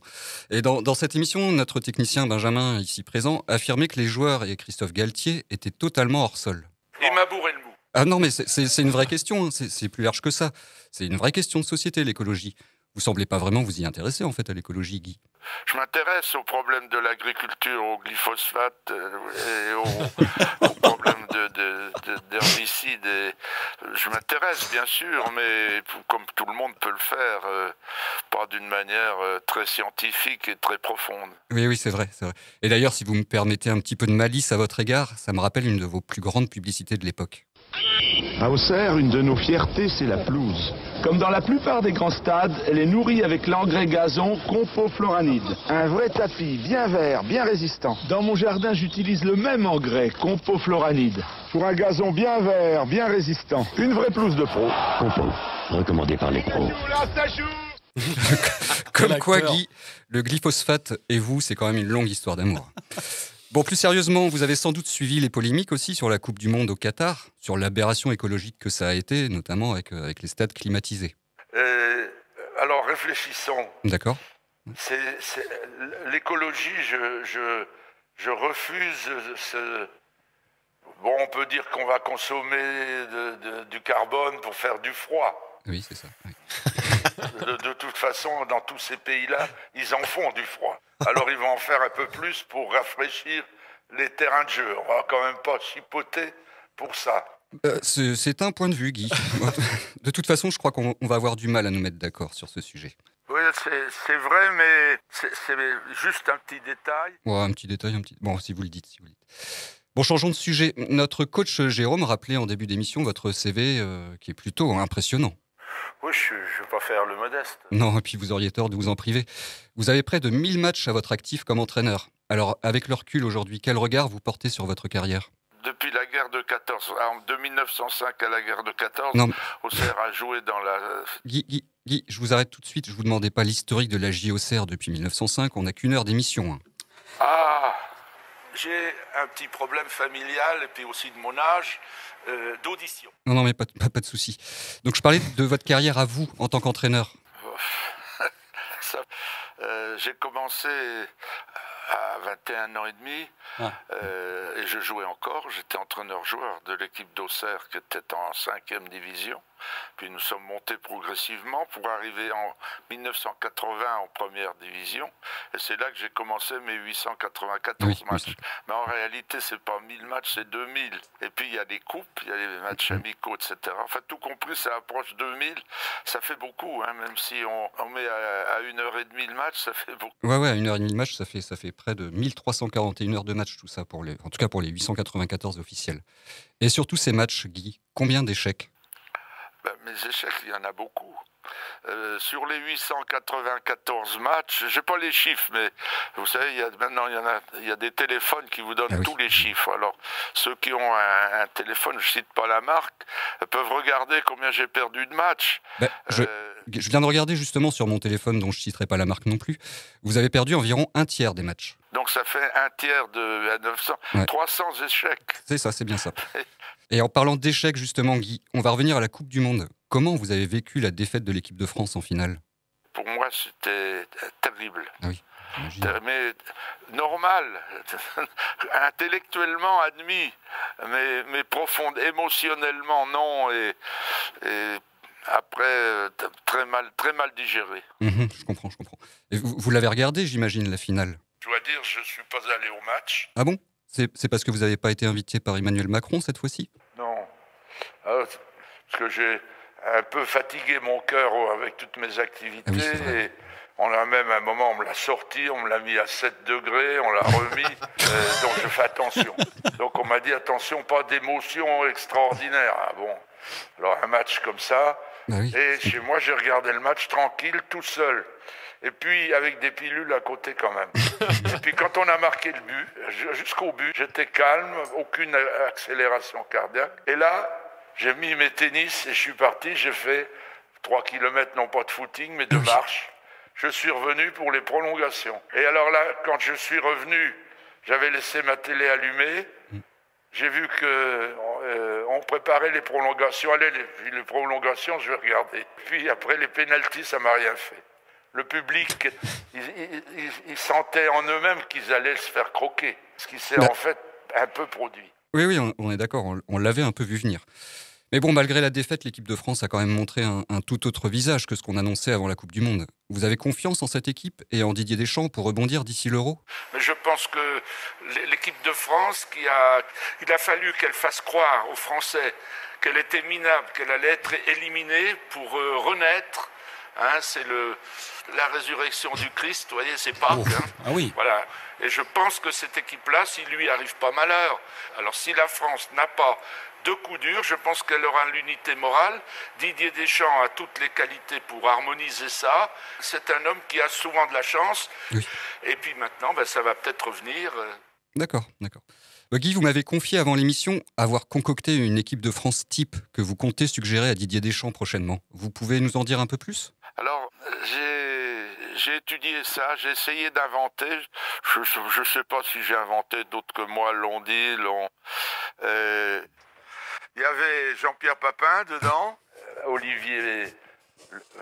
Et dans cette émission, notre technicien Benjamin, ici présent, affirmait que les joueurs et Christophe Galtier étaient totalement hors sol. Il m'a bourré le mou. Ah non, mais c'est une vraie question, hein. C'est plus large que ça. C'est une vraie question de société, l'écologie. Vous semblez pas vraiment vous y intéresser, en fait, à l'écologie, Guy. Je m'intéresse au problème de l'agriculture, au glyphosate et au problème d'herbicides. Je m'intéresse, bien sûr, mais comme tout le monde peut le faire, pas d'une manière très scientifique et très profonde. Oui, c'est vrai. Et d'ailleurs, si vous me permettez un petit peu de malice à votre égard, ça me rappelle une de vos plus grandes publicités de l'époque. À Auxerre, une de nos fiertés, c'est la pelouse. Comme dans la plupart des grands stades, elle est nourrie avec l'engrais gazon Compofloranide. Un vrai tapis, bien vert, bien résistant. Dans mon jardin, j'utilise le même engrais, Compofloranide. Pour un gazon bien vert, bien résistant. Une vraie pelouse de pro. Compo, recommandé par les pros. Comme quoi, Guy, le glyphosate et vous, c'est quand même une longue histoire d'amour. Bon, plus sérieusement, vous avez sans doute suivi les polémiques aussi sur la Coupe du Monde au Qatar, sur l'aberration écologique que ça a été, notamment avec les stades climatisés. Alors, réfléchissons. D'accord. L'écologie, je refuse Bon, on peut dire qu'on va consommer du carbone pour faire du froid. Oui, c'est ça. Oui. De toute façon, dans tous ces pays-là, ils en font du froid. Alors ils vont en faire un peu plus pour rafraîchir les terrains de jeu. On va quand même pas chipoter pour ça. C'est un point de vue, Guy. De toute façon, je crois qu'on va avoir du mal à nous mettre d'accord sur ce sujet. Oui, c'est vrai, mais c'est juste un petit détail. Ouais, un petit détail, Bon, si vous le dites. Bon, changeons de sujet. Notre coach Jérôme rappelait en début d'émission votre CV qui est plutôt impressionnant. Oui, je ne vais pas faire le modeste. Non, et puis vous auriez tort de vous en priver. Vous avez près de 1000 matchs à votre actif comme entraîneur. Alors, avec le recul aujourd'hui, quel regard vous portez sur votre carrière ? Depuis la guerre de 14, de 1905 à la guerre de 14, Auxerre a joué dans la... Guy, je vous arrête tout de suite. Je vous demandais pas l'historique de la JOCR depuis 1905. On n'a qu'une heure d'émission. Hein. Ah, j'ai un petit problème familial et puis aussi de mon âge, d'audition. Non, mais pas de souci. Donc je parlais de votre carrière à vous en tant qu'entraîneur. J'ai commencé à 21 ans et demi et je jouais encore. J'étais entraîneur-joueur de l'équipe d'Auxerre qui était en 5e division. Puis nous sommes montés progressivement pour arriver en 1980 en première division. Et c'est là que j'ai commencé mes 894 matchs. Mais en réalité, c'est pas 1000 matchs, c'est 2000. Et puis il y a des coupes, il y a les matchs amicaux, etc. Enfin, tout compris, ça approche 2000. Ça fait beaucoup, hein, même si on met à 1h30 le match, ça fait beaucoup. Ouais, à 1h30 le match, ça fait près de 1341 heures de match, tout ça, en tout cas pour les 894 officiels. Et surtout ces matchs, Guy, combien d'échecs ? Mes échecs, il y en a beaucoup. Sur les 894 matchs, je n'ai pas les chiffres, mais vous savez, maintenant il y a des téléphones qui vous donnent tous les chiffres. Alors, ceux qui ont un téléphone, je ne cite pas la marque, peuvent regarder combien j'ai perdu de matchs. Je viens de regarder justement sur mon téléphone, dont je ne citerai pas la marque non plus. Vous avez perdu environ un tiers des matchs. Donc ça fait un tiers de 900, 300 échecs. C'est ça, c'est bien ça. Et en parlant d'échecs, justement, Guy, on va revenir à la Coupe du Monde. Comment vous avez vécu la défaite de l'équipe de France en finale ? Pour moi, c'était terrible. Ah oui, mais normal, intellectuellement admis, mais profond, émotionnellement non, et après, très mal digéré. Je comprends. Et vous l'avez regardé, j'imagine, la finale ? Je dois dire, je ne suis pas allé au match. Ah bon ? C'est parce que vous n'avez pas été invité par Emmanuel Macron cette fois-ci ? Non. Parce que j'ai un peu fatigué mon cœur avec toutes mes activités. Et on a même, à un moment, on me l'a sorti, on me l'a mis à 7 degrés, on l'a remis. Donc je fais attention. Donc on m'a dit, attention, pas d'émotion extraordinaire. Ah bon. Alors un match comme ça. Et chez moi, j'ai regardé le match tranquille, tout seul. Et puis, avec des pilules à côté quand même. Et puis, quand on a marqué le but, jusqu'au but, j'étais calme, aucune accélération cardiaque. Et là, j'ai mis mes tennis et je suis parti. J'ai fait 3 km, non pas de footing, mais de marche. Je suis revenu pour les prolongations. Et alors là, quand je suis revenu, j'avais laissé ma télé allumée. J'ai vu qu'on préparait les prolongations. Allez, les prolongations, je vais regarder. Puis après, les pénaltys, ça m'a rien fait. Le public, ils sentaient en eux-mêmes qu'ils allaient se faire croquer, ce qui s'est en fait un peu produit. Oui, on est d'accord, on l'avait un peu vu venir. Mais bon, malgré la défaite, l'équipe de France a quand même montré un tout autre visage que ce qu'on annonçait avant la Coupe du Monde. Vous avez confiance en cette équipe et en Didier Deschamps pour rebondir d'ici l'Euro ? Mais je pense que l'équipe de France, il a fallu qu'elle fasse croire aux Français qu'elle était minable, qu'elle allait être éliminée pour renaître. Hein, c'est la résurrection du Christ, vous voyez, c'est Pâques. Ah oui. Voilà. Et je pense que cette équipe-là, s'il lui arrive pas malheur, alors si la France n'a pas de coups durs, je pense qu'elle aura l'unité morale. Didier Deschamps a toutes les qualités pour harmoniser ça. C'est un homme qui a souvent de la chance. Oui. Et puis maintenant, ça va peut-être revenir. D'accord. Guy, vous m'avez confié avant l'émission avoir concocté une équipe de France type que vous comptez suggérer à Didier Deschamps prochainement. Vous pouvez nous en dire un peu plus ? Alors, j'ai étudié ça, j'ai essayé d'inventer. Je ne sais pas si j'ai inventé, d'autres que moi l'ont dit. Il y avait Jean-Pierre Papin dedans, Olivier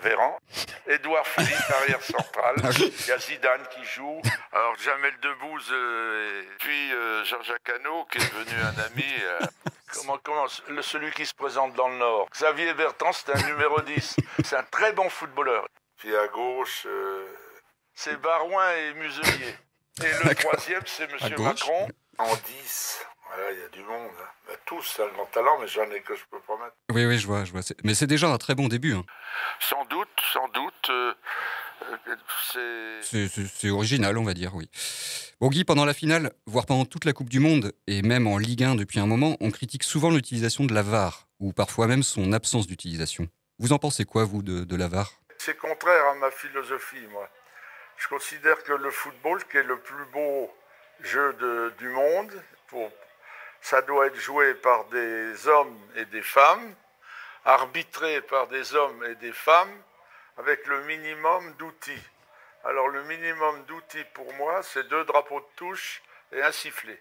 Véran, Édouard Philippe, arrière central. Il y a Zidane qui joue. Alors Jamel Debbouze et puis Jean-Jacques Hano qui est devenu un ami. Celui qui se présente dans le Nord. Xavier Bertrand, c'est un numéro 10. C'est un très bon footballeur. Puis à gauche, c'est Barouin et Muselier. Et le troisième, c'est M. Macron. En 10, Voilà, il y a du monde. Hein. Tous, c'est un grand talent, mais j'en ai que je peux pas mettre. Oui, je vois. Mais c'est déjà un très bon début. Hein. Sans doute. C'est original, on va dire, oui. Bon, Guy, pendant la finale, voire pendant toute la Coupe du Monde, et même en Ligue 1 depuis un moment, on critique souvent l'utilisation de la VAR, ou parfois même son absence d'utilisation. Vous en pensez quoi, vous, de la VAR ? C'est contraire à ma philosophie, moi. Je considère que le football, qui est le plus beau jeu du monde, ça doit être joué par des hommes et des femmes, arbitré par des hommes et des femmes, avec le minimum d'outils. Alors le minimum d'outils pour moi, c'est 2 drapeaux de touche et un sifflet.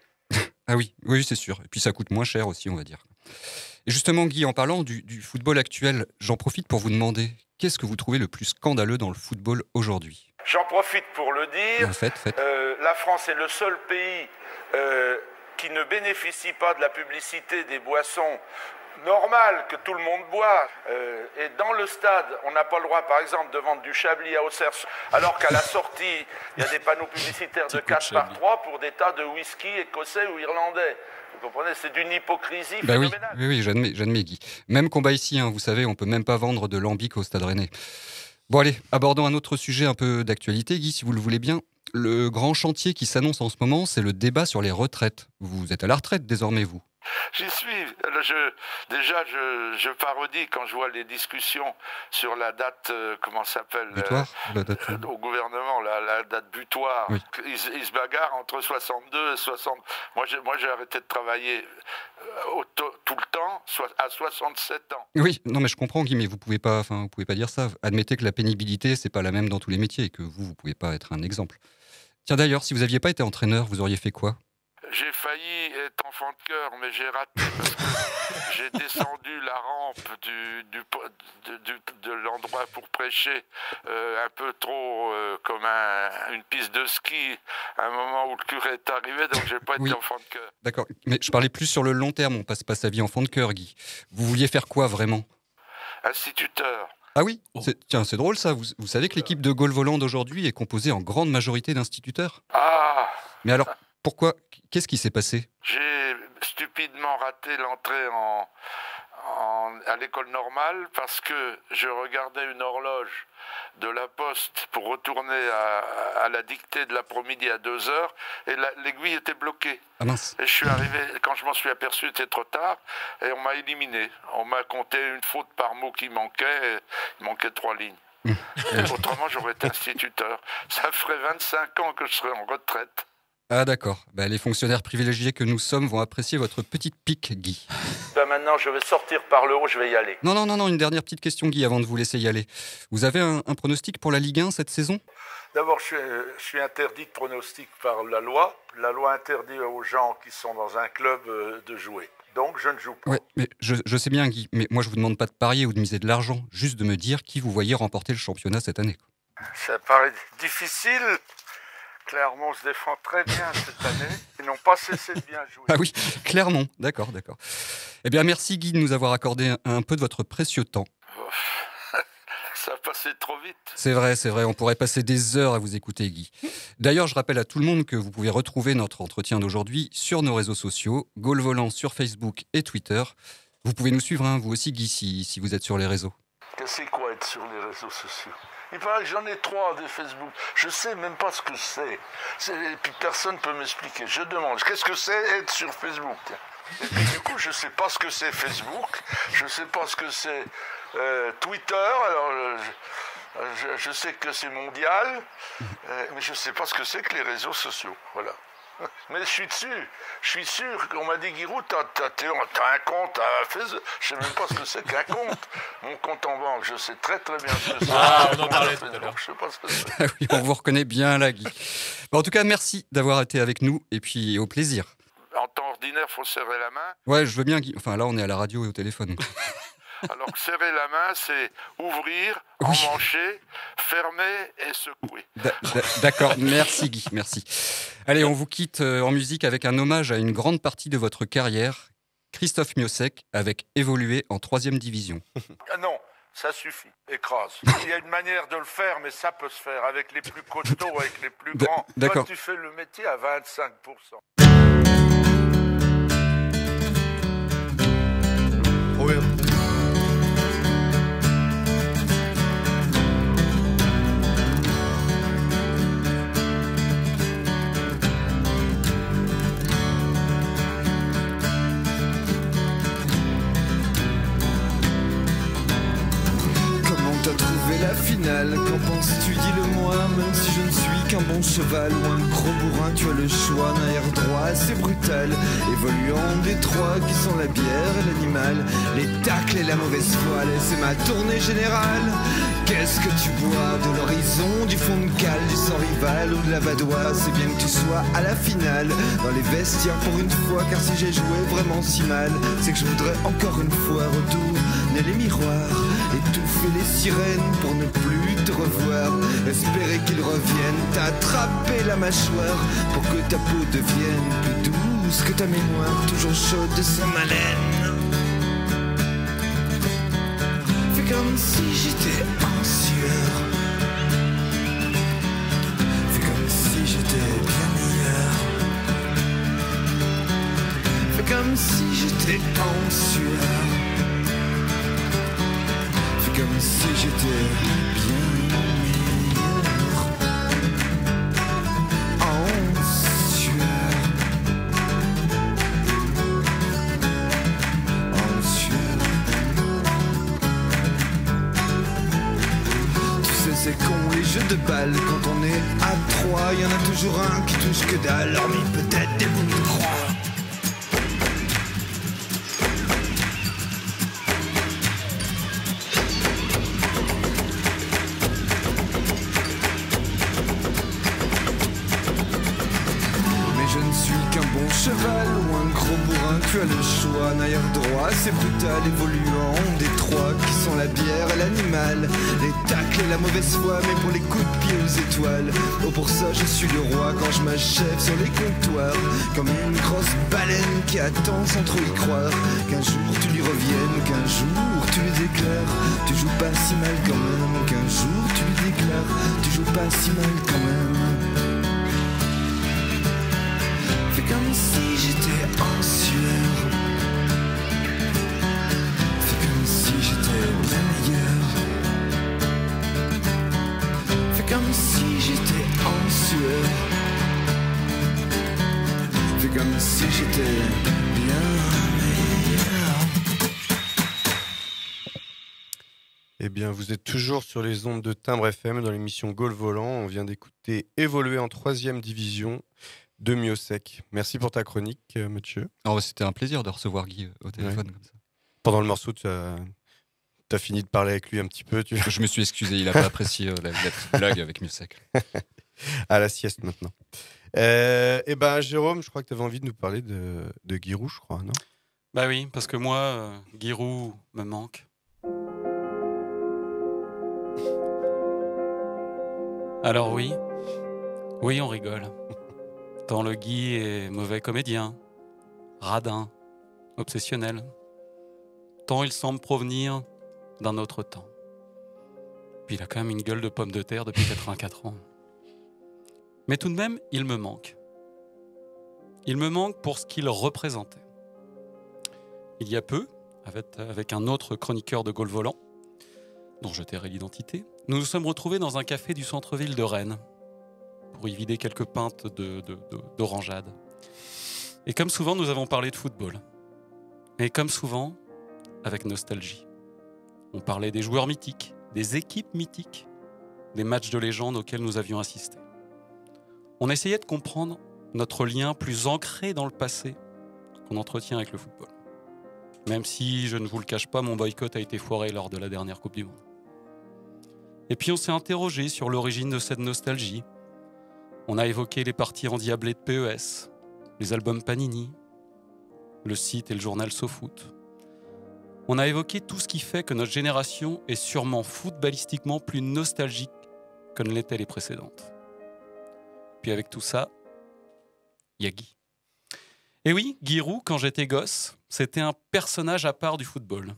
Ah oui, c'est sûr. Et puis ça coûte moins cher aussi, on va dire. Et justement, Guy, en parlant du football actuel, j'en profite pour vous demander, qu'est-ce que vous trouvez le plus scandaleux dans le football aujourd'hui ? J'en profite pour le dire. Faites. La France est le seul pays qui ne bénéficie pas de la publicité des boissons normales que tout le monde boit. Et dans le stade, on n'a pas le droit, par exemple, de vendre du Chablis à Auxerre, alors qu'à la sortie, il y a des panneaux publicitaires de 4x3 pour des tas de whisky écossais ou irlandais. Vous comprenez, c'est d'une hypocrisie phénoménale. Oui, j'admets, Guy. Même combat ici, hein, vous savez, on peut même pas vendre de lambic au Stade Rennais. Bon allez, abordons un autre sujet un peu d'actualité, Guy, si vous le voulez bien. Le grand chantier qui s'annonce en ce moment, c'est le débat sur les retraites. Vous êtes à la retraite désormais, vous. J'y suis. Je parodie quand je vois les discussions sur la date, comment ça s'appelle au gouvernement, la date butoir. Oui. Ils se bagarrent entre 62 et 60. Moi, j'ai arrêté de travailler tout le temps à 67 ans. Oui, non mais je comprends, Guy, mais vous pouvez pas dire ça. Admettez que la pénibilité, c'est pas la même dans tous les métiers et que vous pouvez pas être un exemple. Tiens, d'ailleurs, si vous aviez pas été entraîneur, vous auriez fait quoi ? J'ai failli être enfant de cœur, mais j'ai raté parce que j'ai descendu la rampe de l'endroit pour prêcher un peu trop comme une piste de ski à un moment où le curé est arrivé, donc j'ai pas été enfant de cœur. D'accord, mais je parlais plus sur le long terme, on passe pas sa vie enfant de cœur, Guy. Vous vouliez faire quoi vraiment ? Instituteur. Ah oui, c'est drôle ça. Vous savez que l'équipe de Gaulle Volant d'aujourd'hui est composée en grande majorité d'instituteurs ? Ah ! Mais alors, pourquoi ? Qu'est-ce qui s'est passé ? J'ai stupidement raté l'entrée à l'école normale parce que je regardais une horloge de la Poste pour retourner à la dictée de l'après-midi à 2h et l'aiguille était bloquée. Ah mince. Et je suis arrivé, quand je m'en suis aperçu, c'était trop tard et on m'a éliminé. On m'a compté une faute par mot qui manquait, il manquait 3 lignes. Autrement, j'aurais été instituteur. Ça ferait 25 ans que je serais en retraite. Ah d'accord, les fonctionnaires privilégiés que nous sommes vont apprécier votre petite pique, Guy. Maintenant, je vais sortir par le haut, je vais y aller. Non, une dernière petite question, Guy, avant de vous laisser y aller. Vous avez un pronostic pour la Ligue 1 cette saison ? D'abord, je suis interdit de pronostic par la loi. La loi interdit aux gens qui sont dans un club de jouer. Donc, je ne joue pas. Ouais, mais je sais bien, Guy, mais moi, je vous demande pas de parier ou de miser de l'argent, juste de me dire qui vous voyez remporter le championnat cette année. Ça paraît difficile. Clermont se défend très bien cette année. Ils n'ont pas cessé de bien jouer. Ah oui, Clermont, d'accord. Eh bien, merci Guy de nous avoir accordé un peu de votre précieux temps. Ça a passé trop vite. C'est vrai, on pourrait passer des heures à vous écouter, Guy. D'ailleurs, je rappelle à tout le monde que vous pouvez retrouver notre entretien d'aujourd'hui sur nos réseaux sociaux, Gaulle Volant sur Facebook et Twitter. Vous pouvez nous suivre, vous aussi, Guy, si vous êtes sur les réseaux. C'est quoi être sur les réseaux sociaux ? Il paraît que j'en ai 3 des Facebook. Je sais même pas ce que c'est. Et puis personne ne peut m'expliquer. Je demande, qu'est-ce que c'est être sur Facebook ? Et puis du coup, je sais pas ce que c'est Facebook. Je sais pas ce que c'est Twitter. Alors, je sais que c'est mondial. Mais je sais pas ce que c'est que les réseaux sociaux. Voilà. Mais je suis sûr qu'on m'a dit, Giroud, t'as un compte à Facebook. Je sais même pas ce que c'est qu'un compte. Mon compte en banque, je sais très bien ce que c'est. On en parlait tout à l'heure. Je sais pas ce que c'est. Ah oui, on vous reconnaît bien là, Guy. En tout cas, merci d'avoir été avec nous et puis au plaisir. En temps ordinaire, faut serrer la main. Ouais, je veux bien, Guy. Enfin, là, on est à la radio et au téléphone. Alors, serrer la main, c'est ouvrir, emmancher, fermer et secouer. D'accord, merci Guy, merci. Allez, on vous quitte en musique avec un hommage à une grande partie de votre carrière, Christophe Miossec, avec Évoluer en 3e division. Non, ça suffit, écrase. Il y a une manière de le faire, mais ça peut se faire avec les plus costauds, avec les plus grands. D'accord. Toi, tu fais le métier à 25%. retrouver la finale. Qu'en penses-tu, dis-le-moi. Même si je ne suis qu'un bon cheval ou un gros bourrin, tu as le choix d'un air droit assez brutal, évoluant des trois qui sont la bière et l'animal, les tacles et la mauvaise voile. Et c'est ma tournée générale. Qu'est-ce que tu bois? De l'horizon, du fond de cale, du sang rival ou de la badoie? C'est bien que tu sois à la finale, dans les vestiaires pour une fois. Car si j'ai joué vraiment si mal, c'est que je voudrais encore une fois retourner les miroirs, étouffer les sirènes pour ne plus te revoir, espérer qu'ils reviennent, t'attraper la mâchoire pour que ta peau devienne plus douce que ta mémoire, toujours chaude de son haleine. Fais comme si j'étais en sueur, fais comme si j'étais bien meilleur, fais comme si j'étais en sueur, fais comme si j'étais bien meilleur, en sueur, en sueur. Tu sais c'est con les jeux de balles, quand on est à trois, y en a toujours un qui touche que dalle, hormis peut-être des bouts de croix. Cheval ou un gros bourrin, tu as le choix, un air droit, c'est brutal, évoluant, des trois qui sont la bière et l'animal, les tacles et la mauvaise foi, mais pour les coups de pied aux étoiles. Oh pour ça je suis le roi quand je m'achève sur les comptoirs, comme une grosse baleine qui attend sans trop y croire, qu'un jour tu lui reviennes, qu'un jour tu lui déclares, tu joues pas si mal quand même, qu'un jour tu lui déclares, tu joues pas si mal quand même. Fais comme si j'étais en sueur, fais comme si j'étais bien meilleur, fais comme si j'étais en sueur, fais comme si j'étais bien meilleur. Eh bien, vous êtes toujours sur les ondes de Timbre FM dans l'émission Gaulle Volant. On vient d'écouter Évoluer en 3e division de Miossec. Merci pour ta chronique, Mathieu. Oh, c'était un plaisir de recevoir Guy au téléphone. Ouais. Comme ça. Pendant le morceau, tu as fini de parler avec lui un petit peu. Je me suis excusé, il n'a pas apprécié la petite blague avec Miossec. À la sieste maintenant. Eh ben, Jérôme, je crois que tu avais envie de nous parler de Giroud, je crois, non? Bah oui, parce que moi, Giroud me manque. Alors oui, on rigole. Tant le Guy est mauvais comédien, radin, obsessionnel. Tant il semble provenir d'un autre temps. Puis il a quand même une gueule de pomme de terre depuis 84 ans. Mais tout de même, il me manque. Il me manque pour ce qu'il représentait. Il y a peu, avec un autre chroniqueur de Gaulle Volant, dont je tairai l'identité, nous nous sommes retrouvés dans un café du centre-ville de Rennes pour y vider quelques pintes d'orangeade. Et comme souvent, nous avons parlé de football. Et comme souvent, avec nostalgie. On parlait des joueurs mythiques, des équipes mythiques, des matchs de légende auxquels nous avions assisté. On essayait de comprendre notre lien plus ancré dans le passé qu'on entretient avec le football. Même si, je ne vous le cache pas, mon boycott a été foiré lors de la dernière Coupe du Monde. Et puis on s'est interrogé sur l'origine de cette nostalgie. On a évoqué les parties endiablées de PES, les albums Panini, le site et le journal SoFoot. On a évoqué tout ce qui fait que notre génération est sûrement footballistiquement plus nostalgique que ne l'étaient les précédentes. Puis avec tout ça, il y a Guy. Et oui, Giroud, quand j'étais gosse, c'était un personnage à part du football.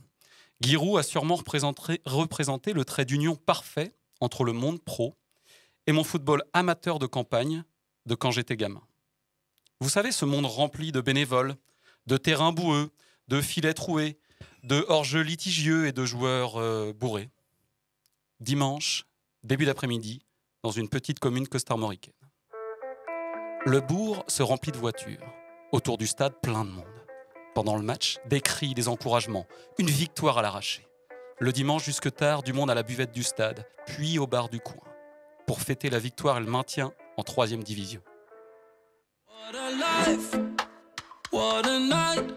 Giroud a sûrement représenté le trait d'union parfait entre le monde pro et mon football amateur de campagne de quand j'étais gamin. Vous savez, ce monde rempli de bénévoles, de terrains boueux, de filets troués, de hors-jeux litigieux et de joueurs bourrés. Dimanche, début d'après-midi, dans une petite commune costarmoricaine. Le bourg se remplit de voitures. Autour du stade, plein de monde. Pendant le match, des cris, des encouragements, une victoire à l'arraché. Le dimanche jusque tard, du monde à la buvette du stade, puis au bar du coin, pour fêter la victoire et le maintien en 3e division. What a life, what a night,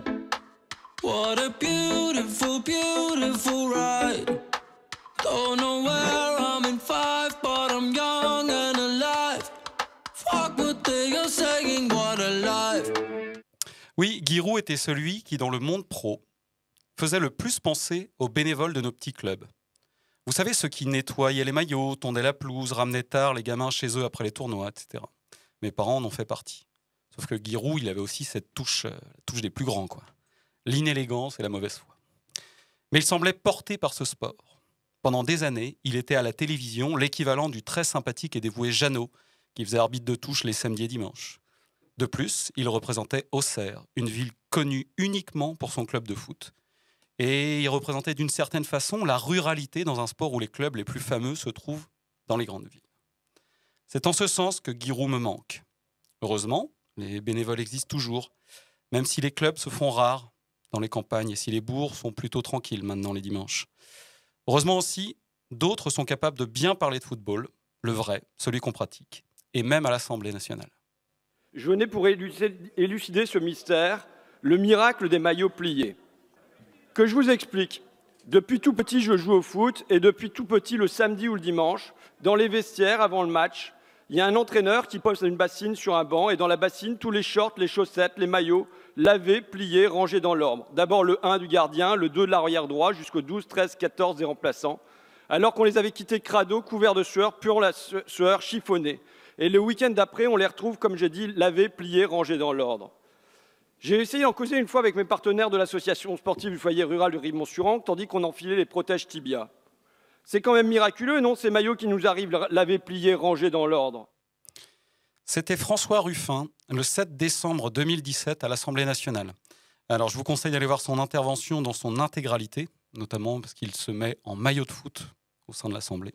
what a beautiful, beautiful ride. Don't know where I'm in 5, but I'm young and alive. Fuck what they are saying, what a life. Oui, Giroud était celui qui, dans le monde pro, faisait le plus penser aux bénévoles de nos petits clubs. Vous savez, ceux qui nettoyaient les maillots, tondaient la pelouse, ramenaient tard les gamins chez eux après les tournois, etc. Mes parents en ont fait partie. Sauf que Giroud, il avait aussi cette touche, la touche des plus grands, quoi. L'inélégance et la mauvaise foi. Mais il semblait porté par ce sport. Pendant des années, il était à la télévision l'équivalent du très sympathique et dévoué Jeannot, qui faisait arbitre de touche les samedis et dimanches. De plus, il représentait Auxerre, une ville connue uniquement pour son club de foot. Et il représentait d'une certaine façon la ruralité dans un sport où les clubs les plus fameux se trouvent dans les grandes villes. C'est en ce sens que Giroud me manque. Heureusement, les bénévoles existent toujours, même si les clubs se font rares dans les campagnes et si les bourgs sont plutôt tranquilles maintenant les dimanches. Heureusement aussi, d'autres sont capables de bien parler de football, le vrai, celui qu'on pratique, et même à l'Assemblée nationale. Je venais pour élucider ce mystère, le miracle des maillots pliés. Que je vous explique. Depuis tout petit, je joue au foot, et depuis tout petit, le samedi ou le dimanche, dans les vestiaires avant le match, il y a un entraîneur qui pose une bassine sur un banc, et dans la bassine, tous les shorts, les chaussettes, les maillots, lavés, pliés, rangés dans l'ordre. D'abord le 1 du gardien, le 2 de l'arrière droit, jusqu'au 12, 13, 14 des remplaçants. Alors qu'on les avait quittés crado, couverts de sueur, pure la sueur, chiffonnés. Et le week-end d'après, on les retrouve, comme j'ai dit, lavés, pliés, rangés dans l'ordre. J'ai essayé d'en causer une fois avec mes partenaires de l'association sportive du foyer rural de Rive-Mont-sur-Angle, tandis qu'on enfilait les protèges tibia. C'est quand même miraculeux, non, ces maillots qui nous arrivent lavés, pliés, rangés dans l'ordre. C'était François Ruffin, le 7 décembre 2017 à l'Assemblée nationale. Alors je vous conseille d'aller voir son intervention dans son intégralité, notamment parce qu'il se met en maillot de foot au sein de l'Assemblée.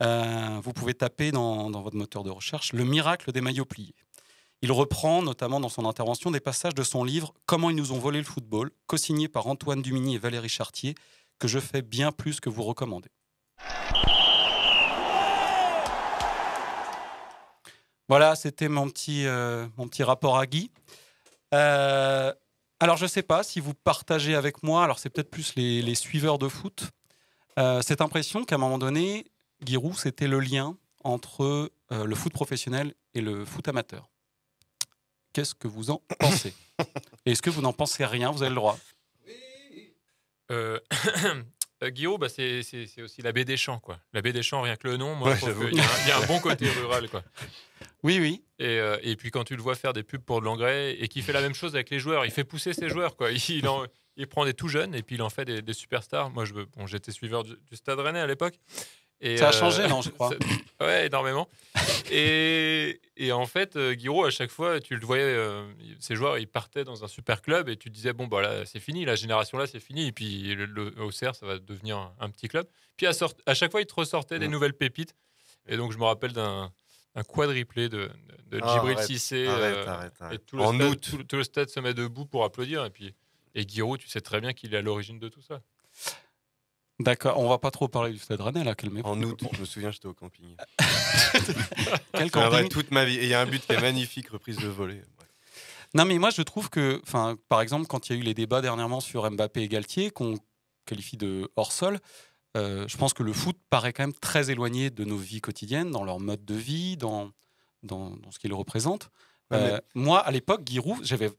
Vous pouvez taper dans votre moteur de recherche « Le miracle des maillots pliés ». Il reprend notamment dans son intervention des passages de son livre « Comment ils nous ont volé le football », co-signé par Antoine Dumigny et Valérie Chartier, que je fais bien plus que vous recommander. Voilà, c'était mon petit rapport à Guy. Alors, je ne sais pas si vous partagez avec moi, alors c'est peut-être plus les suiveurs de foot, cette impression qu'à un moment donné, Giroud, c'était le lien entre le foot professionnel et le foot amateur. Qu'est-ce que vous en pensez? Est-ce que vous n'en pensez rien? Vous avez le droit. Giroud, c'est aussi la baie des Champs, quoi. La baie des Champs, rien que le nom, moi, je trouve qu'il y a un bon côté rural, quoi. Oui, oui. Et puis quand tu le vois faire des pubs pour de l'engrais et qu'il fait la même chose avec les joueurs, il fait pousser ses joueurs, quoi. Il prend des tout jeunes et puis il en fait des superstars. Moi, j'étais suiveur du Stade Rennais à l'époque. Et ça a changé, non, je crois. Ouais, énormément. Et en fait, Giroud, à chaque fois, tu le voyais, ces joueurs, ils partaient dans un super club et tu te disais, bon, bah là, c'est fini, la génération là, c'est fini. Et puis, le Auxerre, ça va devenir un petit club. Puis, à chaque fois, ils te ressortaient des nouvelles pépites. Et donc, je me rappelle d'un quadriplé de Djibril Cissé. Arrête. Et tout le stade se met debout pour applaudir. Et Giroud, tu sais très bien qu'il est à l'origine de tout ça. D'accord, on va pas trop parler du Stade Rennais là, calmez-vous. En août, je me souviens, j'étais au camping. Quel camping? Toute ma vie. Et il y a un but qui est magnifique, reprise de volée. Ouais. Non, mais moi je trouve que, par exemple, quand il y a eu les débats dernièrement sur Mbappé et Galtier, qu'on qualifie de hors-sol, je pense que le foot paraît quand même très éloigné de nos vies quotidiennes, dans leur mode de vie, dans ce qu'il représente. Moi, à l'époque, Giroud, j'avais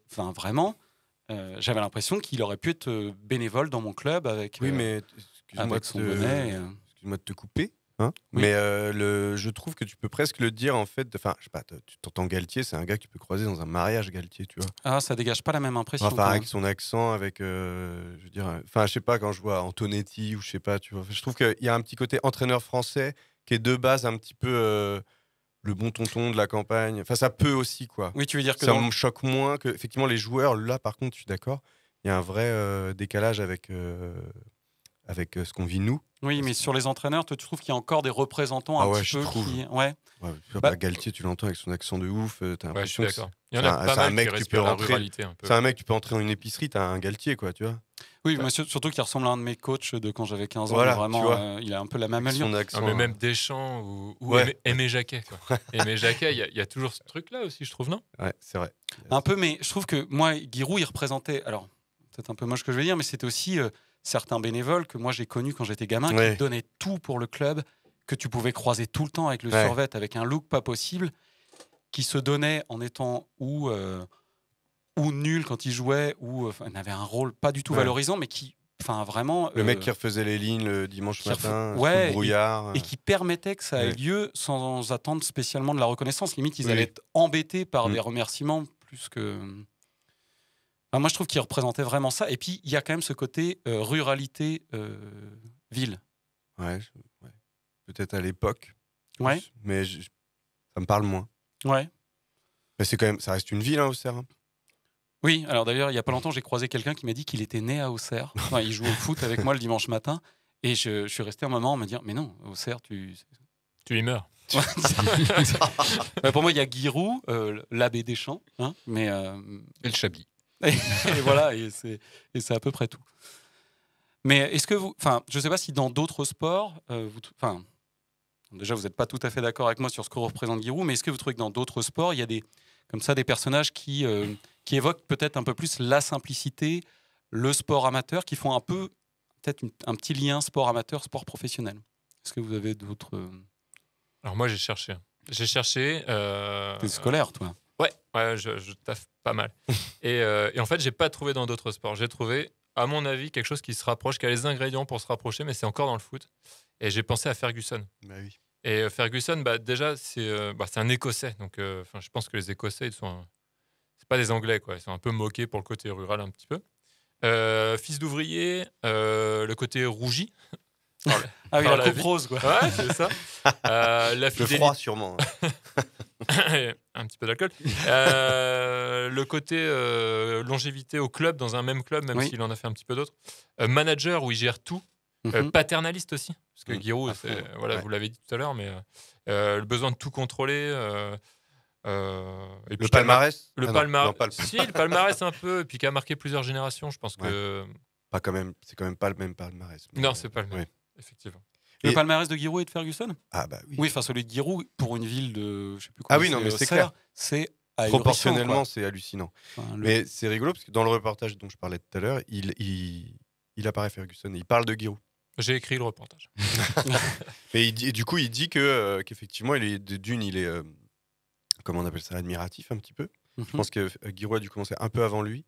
l'impression qu'il aurait pu être bénévole dans mon club avec. Oui, mais excuse-moi de te couper. Hein, oui. Mais je trouve que tu peux presque le dire en fait. Enfin, je sais pas. Tu t'entends Galtier, c'est un gars que tu peux croiser dans un mariage, Galtier, tu vois. Ah, ça dégage pas la même impression. Enfin, avec son accent, avec, je veux dire. Enfin, je sais pas, quand je vois Antonetti ou je sais pas, tu vois. Je trouve qu'il y a un petit côté entraîneur français qui est de base un petit peu le bon tonton de la campagne. Enfin, ça peut aussi, quoi. Oui, tu veux dire que ça me choque moins que effectivement les joueurs. Là, par contre, je suis d'accord. Il y a un vrai décalage avec ce qu'on vit nous. Oui, mais sur les entraîneurs, tu trouves qu'il y a encore des représentants un petit peu qui... Ouais. Galtier, tu l'entends avec son accent de ouf. T'as l'impression que il y en a pas mal qui respirent la ruralité un peu. C'est un mec, tu peux entrer dans une épicerie, t'as un Galtier, quoi, tu vois. Oui, mais surtout qu'il ressemble à un de mes coachs de quand j'avais 15 ans. Voilà, Vraiment, il a un peu la même allure. Mais même Deschamps ou Aimé Jacquet. Aimé Jacquet, il y a toujours ce truc-là aussi, je trouve, non? Ouais, c'est vrai. Un peu, mais je trouve que moi, Giroud, il représentait... Alors, peut-être un peu moche ce que je vais dire, mais c'était aussi certains bénévoles que moi j'ai connus quand j'étais gamin, qui donnaient tout pour le club, que tu pouvais croiser tout le temps avec le survêt, avec un look pas possible, qui se donnaient en étant ou nul quand il jouait, ou n'avait un rôle pas du tout valorisant, mais qui, vraiment... Le mec qui refaisait les lignes le dimanche matin, sous le brouillard. Et qui permettait que ça ait lieu sans attendre spécialement de la reconnaissance. Limite, ils allaient être embêtés par des remerciements plus que... moi, je trouve qu'il représentait vraiment ça. Et puis, il y a quand même ce côté ruralité ville. Ouais. Peut-être à l'époque. Ouais. Mais ça me parle moins. Ouais. Mais c'est quand même, ça reste une ville, Auxerre. Hein. Oui, alors d'ailleurs, il n'y a pas longtemps, j'ai croisé quelqu'un qui m'a dit qu'il était né à Auxerre. Enfin, il jouait au foot avec moi le dimanche matin. Et je suis resté un moment à me dire, mais non, Auxerre, tu y meurs. Pour moi, il y a Giroud, l'abbé Deschamps, hein, mais... Et le Chablis. Et voilà, et c'est à peu près tout. Mais est-ce que vous... Enfin, je ne sais pas si dans d'autres sports... déjà, vous n'êtes pas tout à fait d'accord avec moi sur ce que représente Giroud, mais est-ce que vous trouvez que dans d'autres sports, il y a des personnages qui évoquent peut-être un peu plus la simplicité, le sport amateur, qui font un peu, peut-être un petit lien sport amateur, sport professionnel? Est-ce que vous avez d'autres... Alors moi, j'ai cherché. T'es scolaire, toi? Ouais, je taffe pas mal. et en fait, j'ai pas trouvé dans d'autres sports. J'ai trouvé, à mon avis, quelque chose qui se rapproche, qui a les ingrédients pour se rapprocher, mais c'est encore dans le foot. Et j'ai pensé à Ferguson. Bah oui. Et Ferguson, déjà, c'est un Écossais. Donc, je pense que les Écossais, c'est pas des Anglais, quoi. Ils sont un peu moqués pour le côté rural, un petit peu. Fils d'ouvrier, le côté rougi. Ah oui, la coupe rose, quoi. Ouais, c'est ça. Le froid, sûrement. Un petit peu d'alcool. Le côté longévité au club, dans un même club, même s'il en a fait un petit peu d'autres. Manager, où il gère tout. Paternaliste aussi. Parce que Giroud, vous l'avez dit tout à l'heure, mais le besoin de tout contrôler. Et puis le palmarès. Le palmarès un peu, et puis qui a marqué plusieurs générations, je pense que... Pas quand même, c'est quand même pas le même palmarès. Non, c'est pas le même, effectivement. Le palmarès de Giroud et de Ferguson? Ah bah oui. Oui, enfin celui de Giroud, pour une ville de... Je sais plus ah oui, non, mais c'est clair. C'est proportionnellement, c'est hallucinant. Enfin, mais c'est rigolo, parce que dans le reportage dont je parlais tout à l'heure, il apparaît Ferguson, et il parle de Giroud. J'ai écrit le reportage. Mais du coup, il dit qu'effectivement, il est comment on appelle ça, admiratif un petit peu. Je pense que Giroud a dû commencer un peu avant lui.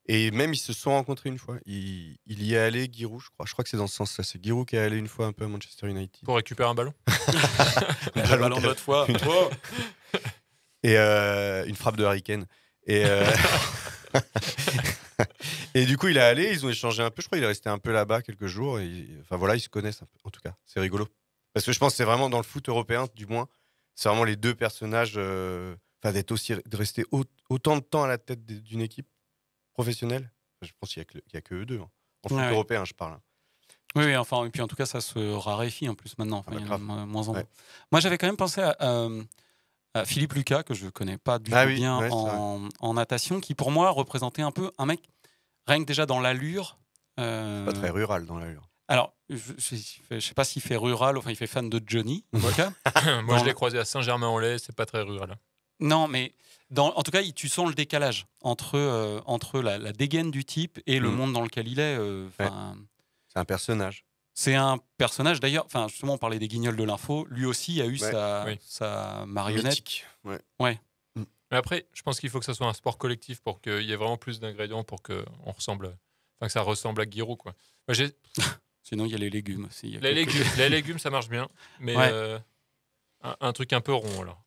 Et même, ils se sont rencontrés une fois. Il y est allé, Giroud, je crois. Je crois que c'est dans ce sens-là. C'est Giroud qui est allé une fois un peu à Manchester United. Pour récupérer un ballon. Un ballon de l'autre fois. Et une frappe de Harry Kane. Et du coup, il est allé, ils ont échangé un peu. Je crois qu'il est resté un peu là-bas quelques jours. Enfin voilà, ils se connaissent un peu, en tout cas. C'est rigolo. Parce que je pense que c'est vraiment dans le foot européen, du moins, c'est vraiment les deux personnages. De rester autant de temps à la tête d'une équipe professionnelle. Je pense qu'il n'y a que eux deux. Hein. En foot européen, je parle. Oui, enfin, et puis en tout cas, ça se raréfie en plus maintenant. Enfin, il y en a moins en moins. Moi, j'avais quand même pensé à Philippe Lucas, que je ne connais pas du tout bien en natation, qui pour moi représentait un peu un mec, rien que déjà dans l'allure. Pas très rural dans l'allure. Alors, je ne sais pas s'il fait rural, enfin il fait fan de Johnny, en tout cas. Moi, je l'ai croisé à Saint-Germain-en-Laye, c'est pas très rural. Non, mais en tout cas, tu sens le décalage entre la dégaine du type et le monde dans lequel il est. C'est un personnage. C'est un personnage, d'ailleurs, justement, on parlait des Guignols de l'info, lui aussi a eu sa marionnette. Mythique. Ouais. Mais après, je pense qu'il faut que ça soit un sport collectif pour qu'il y ait vraiment plus d'ingrédients pour que ça ressemble à Giroud, quoi. Sinon, il y a les légumes aussi. Les légumes, ça marche bien, mais un truc un peu rond, alors.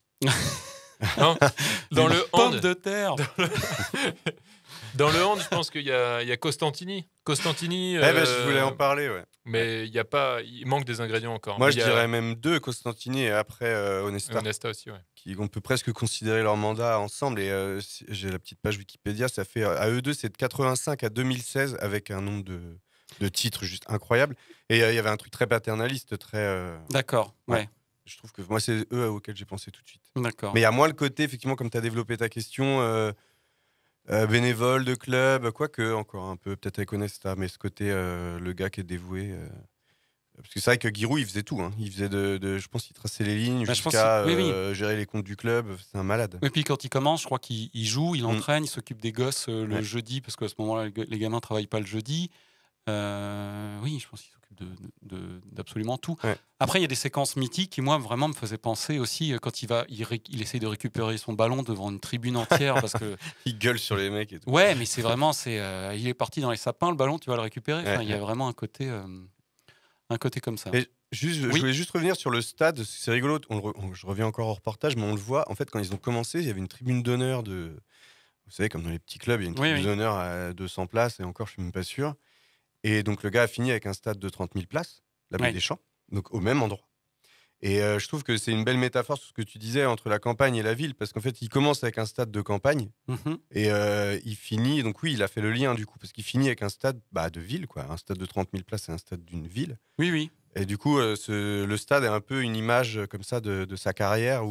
Non, dans le hand, pomme de terre. Dans le hand, je pense qu'il y a Costantini. Je voulais en parler, mais il manque des ingrédients encore. Moi, je dirais même deux, Costantini et après Onesta. Onesta aussi, on peut presque considérer leur mandat ensemble. Et j'ai la petite page Wikipédia, ça fait à eux deux, c'est de 85 à 2016 avec un nombre de titres juste incroyable. Et il y avait un truc très paternaliste, très. D'accord, ouais. Je trouve que moi, c'est eux auxquels j'ai pensé tout de suite. D'accord. Mais il y a moins le côté, effectivement, comme tu as développé ta question, Bénévole de club, quoique encore un peu, peut-être avec Onesta, mais ce côté, le gars qui est dévoué. Parce que c'est vrai que Giroud, il faisait tout. Hein. Il faisait je pense qu'il traçait les lignes jusqu'à gérer les comptes du club. C'est un malade. Et puis quand il commence, je crois qu'il joue, il entraîne, il s'occupe des gosses le jeudi, parce qu'à ce moment-là, les gamins ne travaillent pas le jeudi. Oui, je pense qu'il s'occupe d'absolument tout. Ouais. Après, il y a des séquences mythiques qui, moi, vraiment me faisaient penser aussi quand il essaye de récupérer son ballon devant une tribune entière. Parce que... il gueule sur les mecs et tout. Ouais, mais c'est vraiment... il est parti dans les sapins, le ballon, tu vas le récupérer. Enfin, il y a vraiment un côté comme ça. Et je voulais juste revenir sur le stade. C'est rigolo. Je reviens encore au reportage, mais on le voit. En fait, quand ils ont commencé, il y avait une tribune d'honneur de... Vous savez, comme dans les petits clubs, il y a une tribune d'honneur à 200 places, et encore, je ne suis même pas sûr. Et donc, le gars a fini avec un stade de 30 000 places, la Baie des Champs, donc au même endroit. Et je trouve que c'est une belle métaphore sur ce que tu disais entre la campagne et la ville, parce qu'en fait, il commence avec un stade de campagne, et il finit... Donc oui, il a fait le lien, du coup, parce qu'il finit avec un stade de ville, quoi. Un stade de 30 000 places, c'est un stade d'une ville. Oui. Et du coup, le stade est un peu une image comme ça de sa carrière.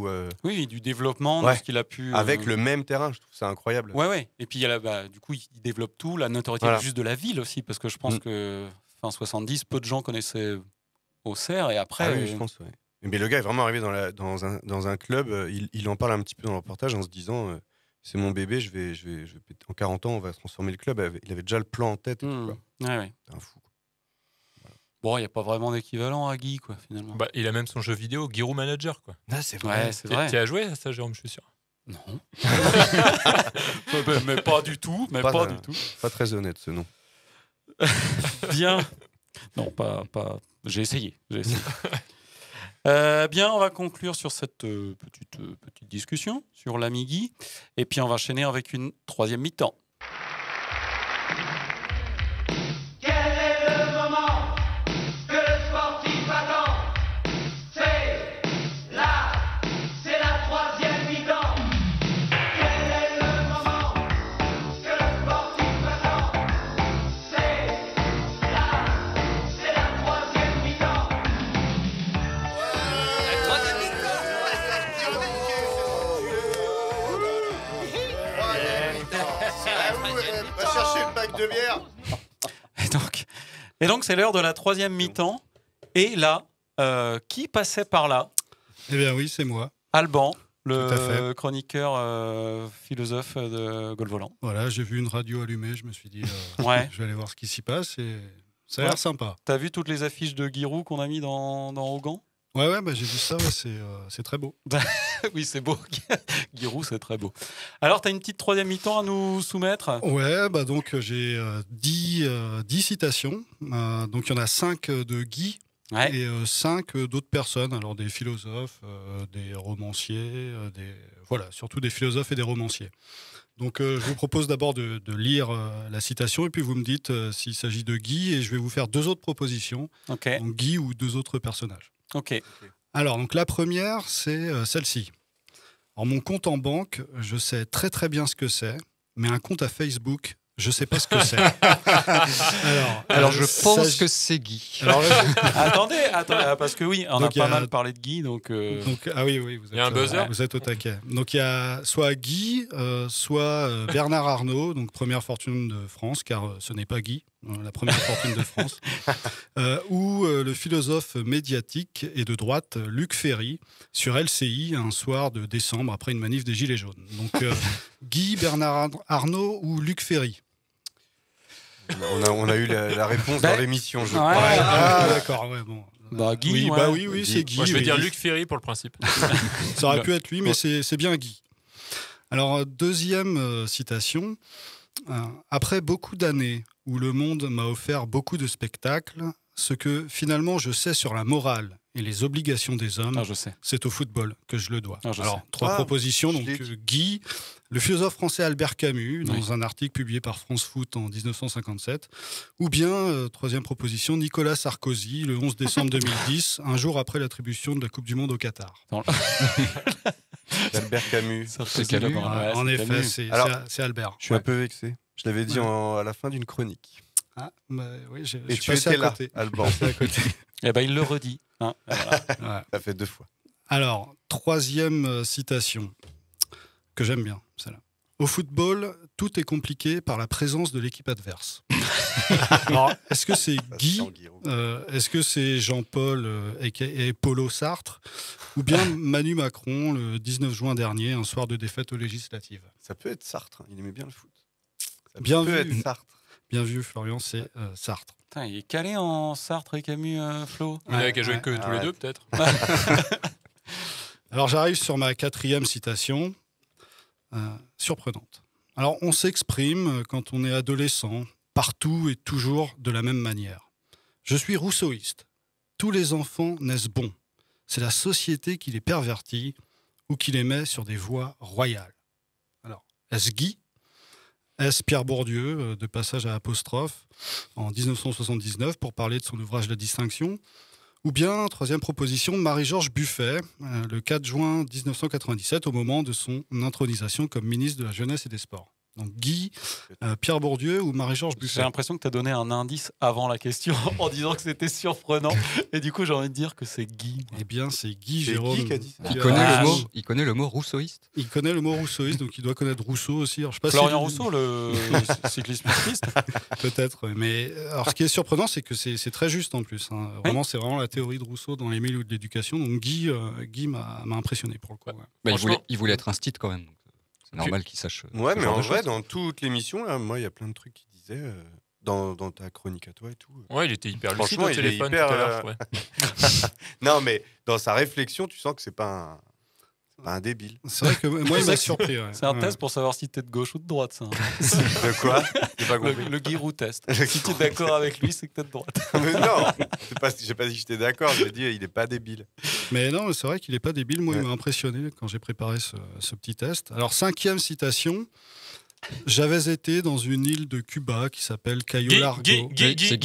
Oui, du développement, de ce qu'il a pu... Avec le même terrain, je trouve ça incroyable. Ouais. Et puis, du coup, il développe tout, la notoriété juste de la ville aussi, parce que je pense que fin 70, peu de gens connaissaient Auxerre, et après... Ah oui, je pense, ouais. Mais le gars est vraiment arrivé dans un club, il en parle un petit peu dans le reportage en se disant c'est mon bébé, en 40 ans, on va transformer le club. Il avait déjà le plan en tête. Et tout, quoi. Ouais. C'est un fou. Bon, il n'y a pas vraiment d'équivalent à Guy, quoi, finalement. Il a même son jeu vidéo, Giroud Manager, quoi. Ah, c'est vrai. Ouais, c'est vrai. Tu as joué à ça, Jérôme, je suis sûr. Non. mais pas du tout. Pas très honnête, ce nom. Bien. Non, pas. J'ai essayé. Bien, on va conclure sur cette petite discussion sur l'ami Guy. Et puis, on va enchaîner avec une troisième mi-temps. Va chercher le pack de bière. Et donc c'est l'heure de la troisième mi-temps. Et là, qui passait par là? Eh bien oui, c'est moi. Alban, le chroniqueur philosophe de Gaulle Volant. Voilà, j'ai vu une radio allumée, je me suis dit, je vais aller voir ce qui s'y passe et ça a l'air sympa. T'as vu toutes les affiches de Giroud qu'on a mis dans Hogan? Ouais, j'ai vu ça, c'est très beau. Oui, c'est beau. Giroud, c'est très beau. Alors, tu as une petite troisième mi-temps à nous soumettre? Ouais, donc j'ai 10 citations. Donc, il y en a 5 de Guy et 5 d'autres personnes. Alors, des philosophes, des romanciers, surtout des philosophes et des romanciers. Donc, je vous propose d'abord de lire la citation et puis vous me dites s'il s'agit de Guy et je vais vous faire 2 autres propositions. Donc, Guy ou 2 autres personnages. Ok. Alors, donc la première, c'est celle-ci. Alors, mon compte en banque, je sais très très bien ce que c'est, mais un compte à Facebook, je sais pas ce que c'est. Alors je pense que c'est Guy. Alors, attendez, parce que oui, on a pas mal parlé de Guy, donc ah oui, vous êtes, vous êtes au taquet. Donc il y a soit Guy, soit Bernard Arnault, donc première fortune de France, car ce n'est pas Guy, la première fortune de France, ou le philosophe médiatique et de droite Luc Ferry sur LCI un soir de décembre après une manif des Gilets jaunes. Donc Guy, Bernard Arnault ou Luc Ferry? On a eu la réponse dans l'émission, je crois. Ah, d'accord, ouais, bon. Guy, oui, c'est Guy. Moi, je vais dire Luc Ferry pour le principe. Ça aurait pu être lui, mais c'est bien Guy. Alors, deuxième citation. Après beaucoup d'années où le monde m'a offert beaucoup de spectacles, ce que finalement je sais sur la morale et les obligations des hommes, c'est au football que je le dois. Alors, 3 propositions. Donc, Guy, le philosophe français Albert Camus, dans un article publié par France Foot en 1957. Ou bien, 3e proposition, Nicolas Sarkozy, le 11 décembre 2010, un jour après l'attribution de la Coupe du Monde au Qatar. Albert Camus. C'est Camus. En effet, c'est Albert. Je suis un peu vexé. Je l'avais dit à la fin d'une chronique. Ah, oui, et tu étais là, Alban. À côté. Eh ben, il le redit. Hein, voilà. Ça fait 2 fois. Alors, 3e citation, que j'aime bien, celle-là. Au football, tout est compliqué par la présence de l'équipe adverse. Alors, est-ce que c'est Guy est-ce que c'est Jean-Paul et Polo Sartre ou bien Manu Macron le 19 juin dernier, un soir de défaite aux législatives? Ça peut être Sartre, il aimait bien le foot. Ça Bien peut vu. être Sartre. Bien vu, Florian, c'est Sartre. Putain, il est calé en Sartre et Camus, Flo. Il n'a qu'à jouer que tous les deux, peut-être. Alors, j'arrive sur ma 4e citation, surprenante. Alors, on s'exprime quand on est adolescent, partout et toujours de la même manière. Je suis rousseauiste. Tous les enfants naissent bons. C'est la société qui les pervertit ou qui les met sur des voies royales. Alors, est-ce Guy? Est-ce Pierre Bourdieu, de passage à apostrophe, en 1979 pour parler de son ouvrage La Distinction? Ou bien, troisième proposition, Marie-Georges Buffet, le 4 juin 1997, au moment de son intronisation comme ministre de la Jeunesse et des Sports. Donc Guy, Pierre Bourdieu ou Marie-Georges Buffet. J'ai l'impression que tu as donné un indice avant la question en disant que c'était surprenant. Et du coup, j'ai envie de dire que c'est Guy. Eh bien, c'est Guy C'est Jérôme. Guy qui a dit ça. Il connaît le mot rousseauiste. Il connaît le mot rousseauiste, donc il doit connaître Rousseau aussi. Alors, je sais pas Florian si... Rousseau, le cycliste marxiste. Peut-être, mais alors, ce qui est surprenant, c'est que c'est très juste en plus. Hein. Vraiment, c'est vraiment la théorie de Rousseau dans les milieux de l'éducation. Donc Guy m'a impressionné pour le coup. Ouais. Bah, il voulait être instite quand même. C'est normal qu'il sache. Ouais, mais en vrai, dans toute l'émission, là, moi, il y a plein de trucs qu'il disait dans ta chronique à toi et tout. Ouais, il était hyper lucide Franchement, au il est téléphone hyper, tout à l'heure. Ouais. Non, mais dans sa réflexion, tu sens que c'est pas un débile. C'est vrai que moi, il m'a surpris. Ouais. C'est un test pour savoir si t'es de gauche ou de droite, ça. De quoi? J'ai pas compris. Le Giroud test. Si tu es d'accord avec lui, c'est que t'es de droite. Mais non, j'ai pas dit que j'étais d'accord, j'ai dit il est pas débile. Mais non, c'est vrai qu'il n'est pas débile. Moi, il m'a impressionné quand j'ai préparé ce petit test. Alors, 5e citation. J'avais été dans une île de Cuba qui s'appelle Cayo Largo.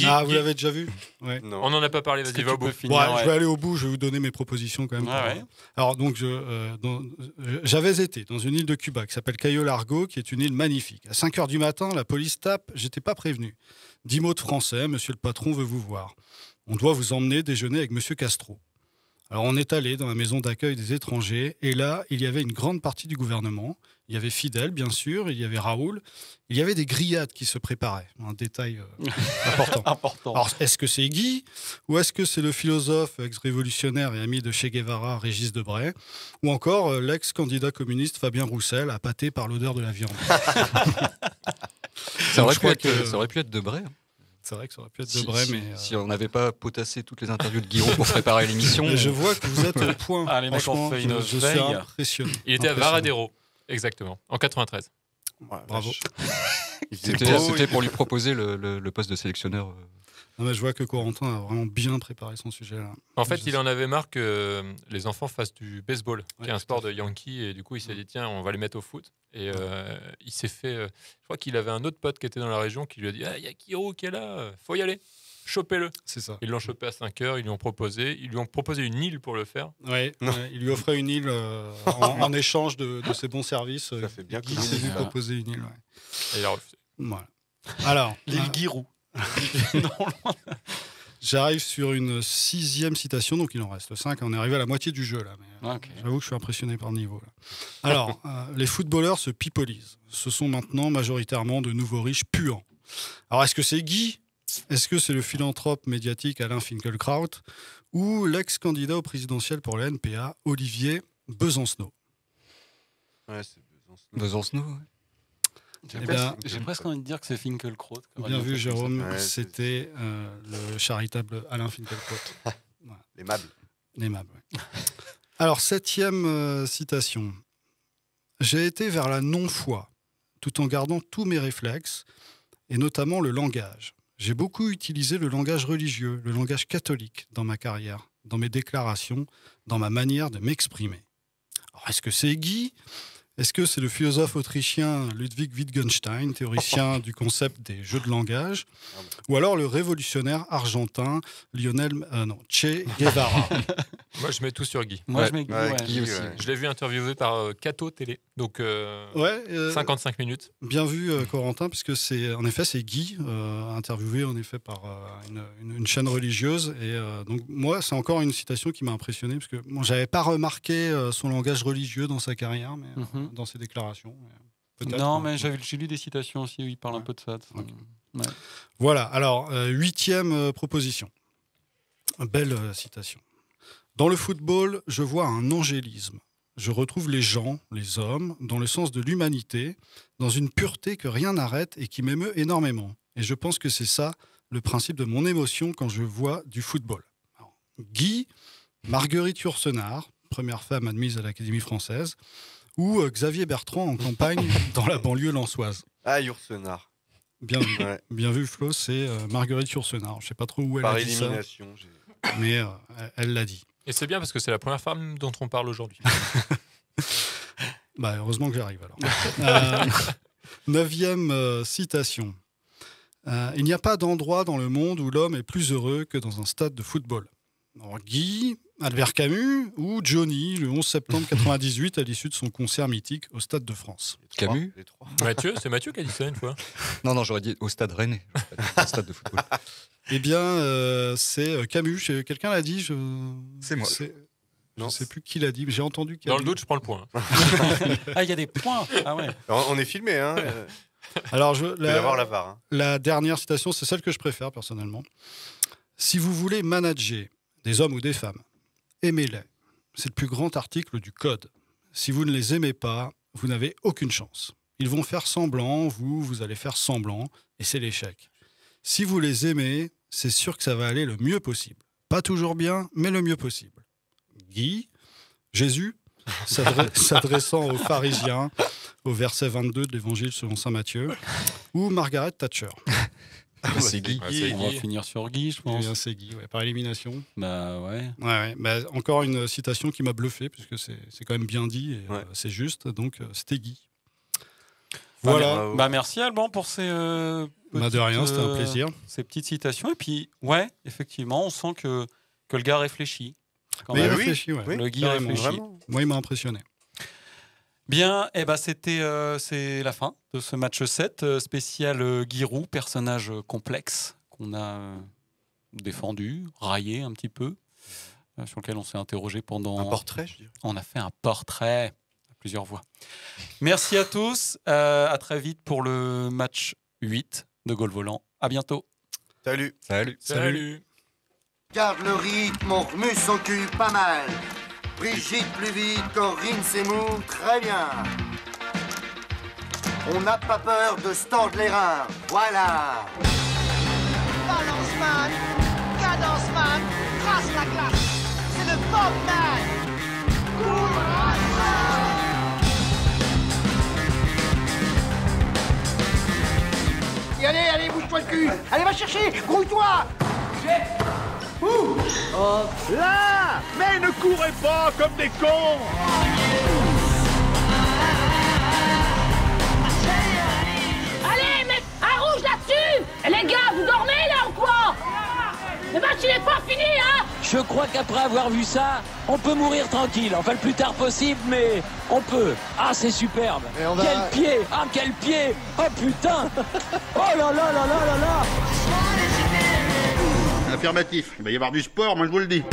Ah, vous l'avez déjà vu? Ouais. Non. On n'en a pas parlé, vas-y, va au bout. Je vais aller au bout, je vais vous donner mes propositions quand même. Ouais. Alors, donc, j'avais été dans une île de Cuba qui s'appelle Cayo Largo, qui est une île magnifique. À 5h du matin, la police tape, j'étais pas prévenu. 10 mots de français, monsieur le patron veut vous voir. On doit vous emmener déjeuner avec monsieur Castro. Alors, on est allé dans la maison d'accueil des étrangers, et là, il y avait une grande partie du gouvernement. Il y avait Fidel, bien sûr, il y avait Raoul, il y avait des grillades qui se préparaient. Un détail important. Alors, est-ce que c'est Guy, ou est-ce que c'est le philosophe ex-révolutionnaire et ami de Che Guevara, Régis Debray, ou encore l'ex-candidat communiste Fabien Roussel, appâté par l'odeur de la viande? Ça aurait pu être Debray. C'est vrai que ça aurait pu être Debray, mais... Si on n'avait pas potassé toutes les interviews de Guillaume pour préparer l'émission... Je vois que vous êtes au point. Ah, les mecs ont fait une je suis impressionné. Il était à Varadero, exactement, en 93. Ouais, bravo. C'était pour lui proposer le poste de sélectionneur. Non, mais je vois que Corentin a vraiment bien préparé son sujet là. En fait, il en avait marre que les enfants fassent du baseball, qui est un sport de Yankee, et du coup, il s'est dit tiens, on va les mettre au foot. Et il s'est fait. Je crois qu'il avait un autre pote qui était dans la région qui lui a dit il y a Kiro qui est là, faut y aller, chopez-le. C'est ça. Ils l'ont chopé à 5h, ils lui ont proposé une île pour le faire. Ouais, il lui offrait une île en échange de ses bons services. Ça fait bien qu'il s'est proposé une île. Ouais. Et il a refusé. Voilà. Alors, l'île Giroud. J'arrive sur une 6e citation, donc il en reste 5. On est arrivé à la moitié du jeu là. Mais, okay. J'avoue que je suis impressionné par le niveau. Là. Alors, les footballeurs se pipolisent. Ce sont maintenant majoritairement de nouveaux riches puants. Alors, est-ce que c'est Guy? Est-ce que c'est le philanthrope médiatique Alain Finkielkraut? Ou l'ex-candidat au présidentiel pour la NPA, Olivier Besancenot? Ouais, c'est Besancenot, ouais. J'ai presque envie de dire que c'est Finkielkraut. Bien vu, Jérôme. C'était le charitable Alain Finkielkraut. Voilà. L'aimable. L'aimable, ouais. Alors, 7e citation. J'ai été vers la non-foi, tout en gardant tous mes réflexes, et notamment le langage. J'ai beaucoup utilisé le langage religieux, le langage catholique dans ma carrière, dans mes déclarations, dans ma manière de m'exprimer. Alors, est-ce que c'est Guy ? Est-ce que c'est le philosophe autrichien Ludwig Wittgenstein, théoricien du concept des jeux de langage, ou alors le révolutionnaire argentin Che Guevara? Moi, je mets tout sur Guy. Moi, je mets Guy aussi. Je l'ai vu interviewé par Cato Télé, donc 55 minutes. Bien vu, Corentin, puisque en effet, c'est Guy, interviewé en effet par une chaîne religieuse. Et donc, moi, c'est encore une citation qui m'a impressionné, parce que j'avais pas remarqué son langage religieux dans sa carrière, mais dans ses déclarations. peut-être. Non, mais j'ai lu des citations aussi où il parle un peu de ça. Okay. Ouais. Voilà, alors, 8e proposition. Belle citation. Dans le football, je vois un angélisme. Je retrouve les gens, les hommes, dans le sens de l'humanité, dans une pureté que rien n'arrête et qui m'émeut énormément. Et je pense que c'est ça le principe de mon émotion quand je vois du football. Alors, Guy, Marguerite Yourcenar, première femme admise à l'Académie française, ou Xavier Bertrand en campagne dans la banlieue lensoise. Ah, Yourcenar. Bien vu, bien vu Flo, c'est Marguerite Yourcenar. Je ne sais pas trop où elle Par a dit ça, mais elle l'a dit. Et c'est bien parce que c'est la première femme dont on parle aujourd'hui. Bah, heureusement que j'arrive alors. 9e citation. Il n'y a pas d'endroit dans le monde où l'homme est plus heureux que dans un stade de football. Alors, Guy, Albert Camus ou Johnny, le 11 septembre 98, à l'issue de son concert mythique au Stade de France. Camus. Mathieu, c'est Mathieu qui a dit ça une fois. Non, j'aurais dit au Stade Rennais, au stade de football. Eh bien, c'est Camus. Quelqu'un l'a dit. C'est moi. Je ne sais plus qui l'a dit, mais j'ai entendu. Dans le doute, je prends le point. Ah, il y a des points. Ah ouais. Alors, on est filmé, hein. Alors, la VAR, hein. La dernière citation, c'est celle que je préfère personnellement. Si vous voulez manager des hommes ou des femmes, aimez-les. C'est le plus grand article du Code. Si vous ne les aimez pas, vous n'avez aucune chance. Ils vont faire semblant, vous allez faire semblant, et c'est l'échec. Si vous les aimez, c'est sûr que ça va aller le mieux possible. Pas toujours bien, mais le mieux possible. Guy, Jésus, s'adressant aux pharisiens, au verset 22 de l'Évangile selon saint Matthieu, ou Margaret Thatcher. C'est Guy. On va finir sur Guy, je pense. C'est Guy, par élimination. Bah ouais. Bah, encore une citation qui m'a bluffé, puisque c'est quand même bien dit, et c'est juste, donc c'était Guy. Voilà. Bah merci Alban pour ces de rien, c'était un plaisir. Ces petites citations. Et puis, ouais, effectivement, on sent que le gars réfléchit. Mais il réfléchit, ouais. Le Guy réfléchit. Vraiment. Moi, il m'a impressionné. Bien, et ben c'est la fin de ce match 7 spécial Guy Roux, personnage complexe qu'on a défendu, raillé un petit peu, sur lequel on s'est interrogé pendant... Un portrait, je dirais. On a fait un portrait à plusieurs voix. Merci à tous, à très vite pour le match 8 de Gaulle Volant. À bientôt. Salut. Garde le rythme, on remue son cul pas mal. Brigitte plus vite, Corinne Seymour, très bien. On n'a pas peur de se tordre les reins, voilà. Balance man, cadence man, trace la glace. C'est le Bob Et allez, bouge-toi le cul. Allez, va chercher, grouille-toi. Où? Là! Mais ne courez pas comme des cons! Allez, mets un rouge là-dessus! Et les gars, vous dormez là ou quoi? Le match il est pas fini, hein? Je crois qu'après avoir vu ça, on peut mourir tranquille. Enfin, le plus tard possible, mais on peut. Ah, c'est superbe. Quel pied! Ah, quel pied! Oh putain! Oh là là là là là là! Affirmatif, il va y avoir du sport, moi je vous le dis.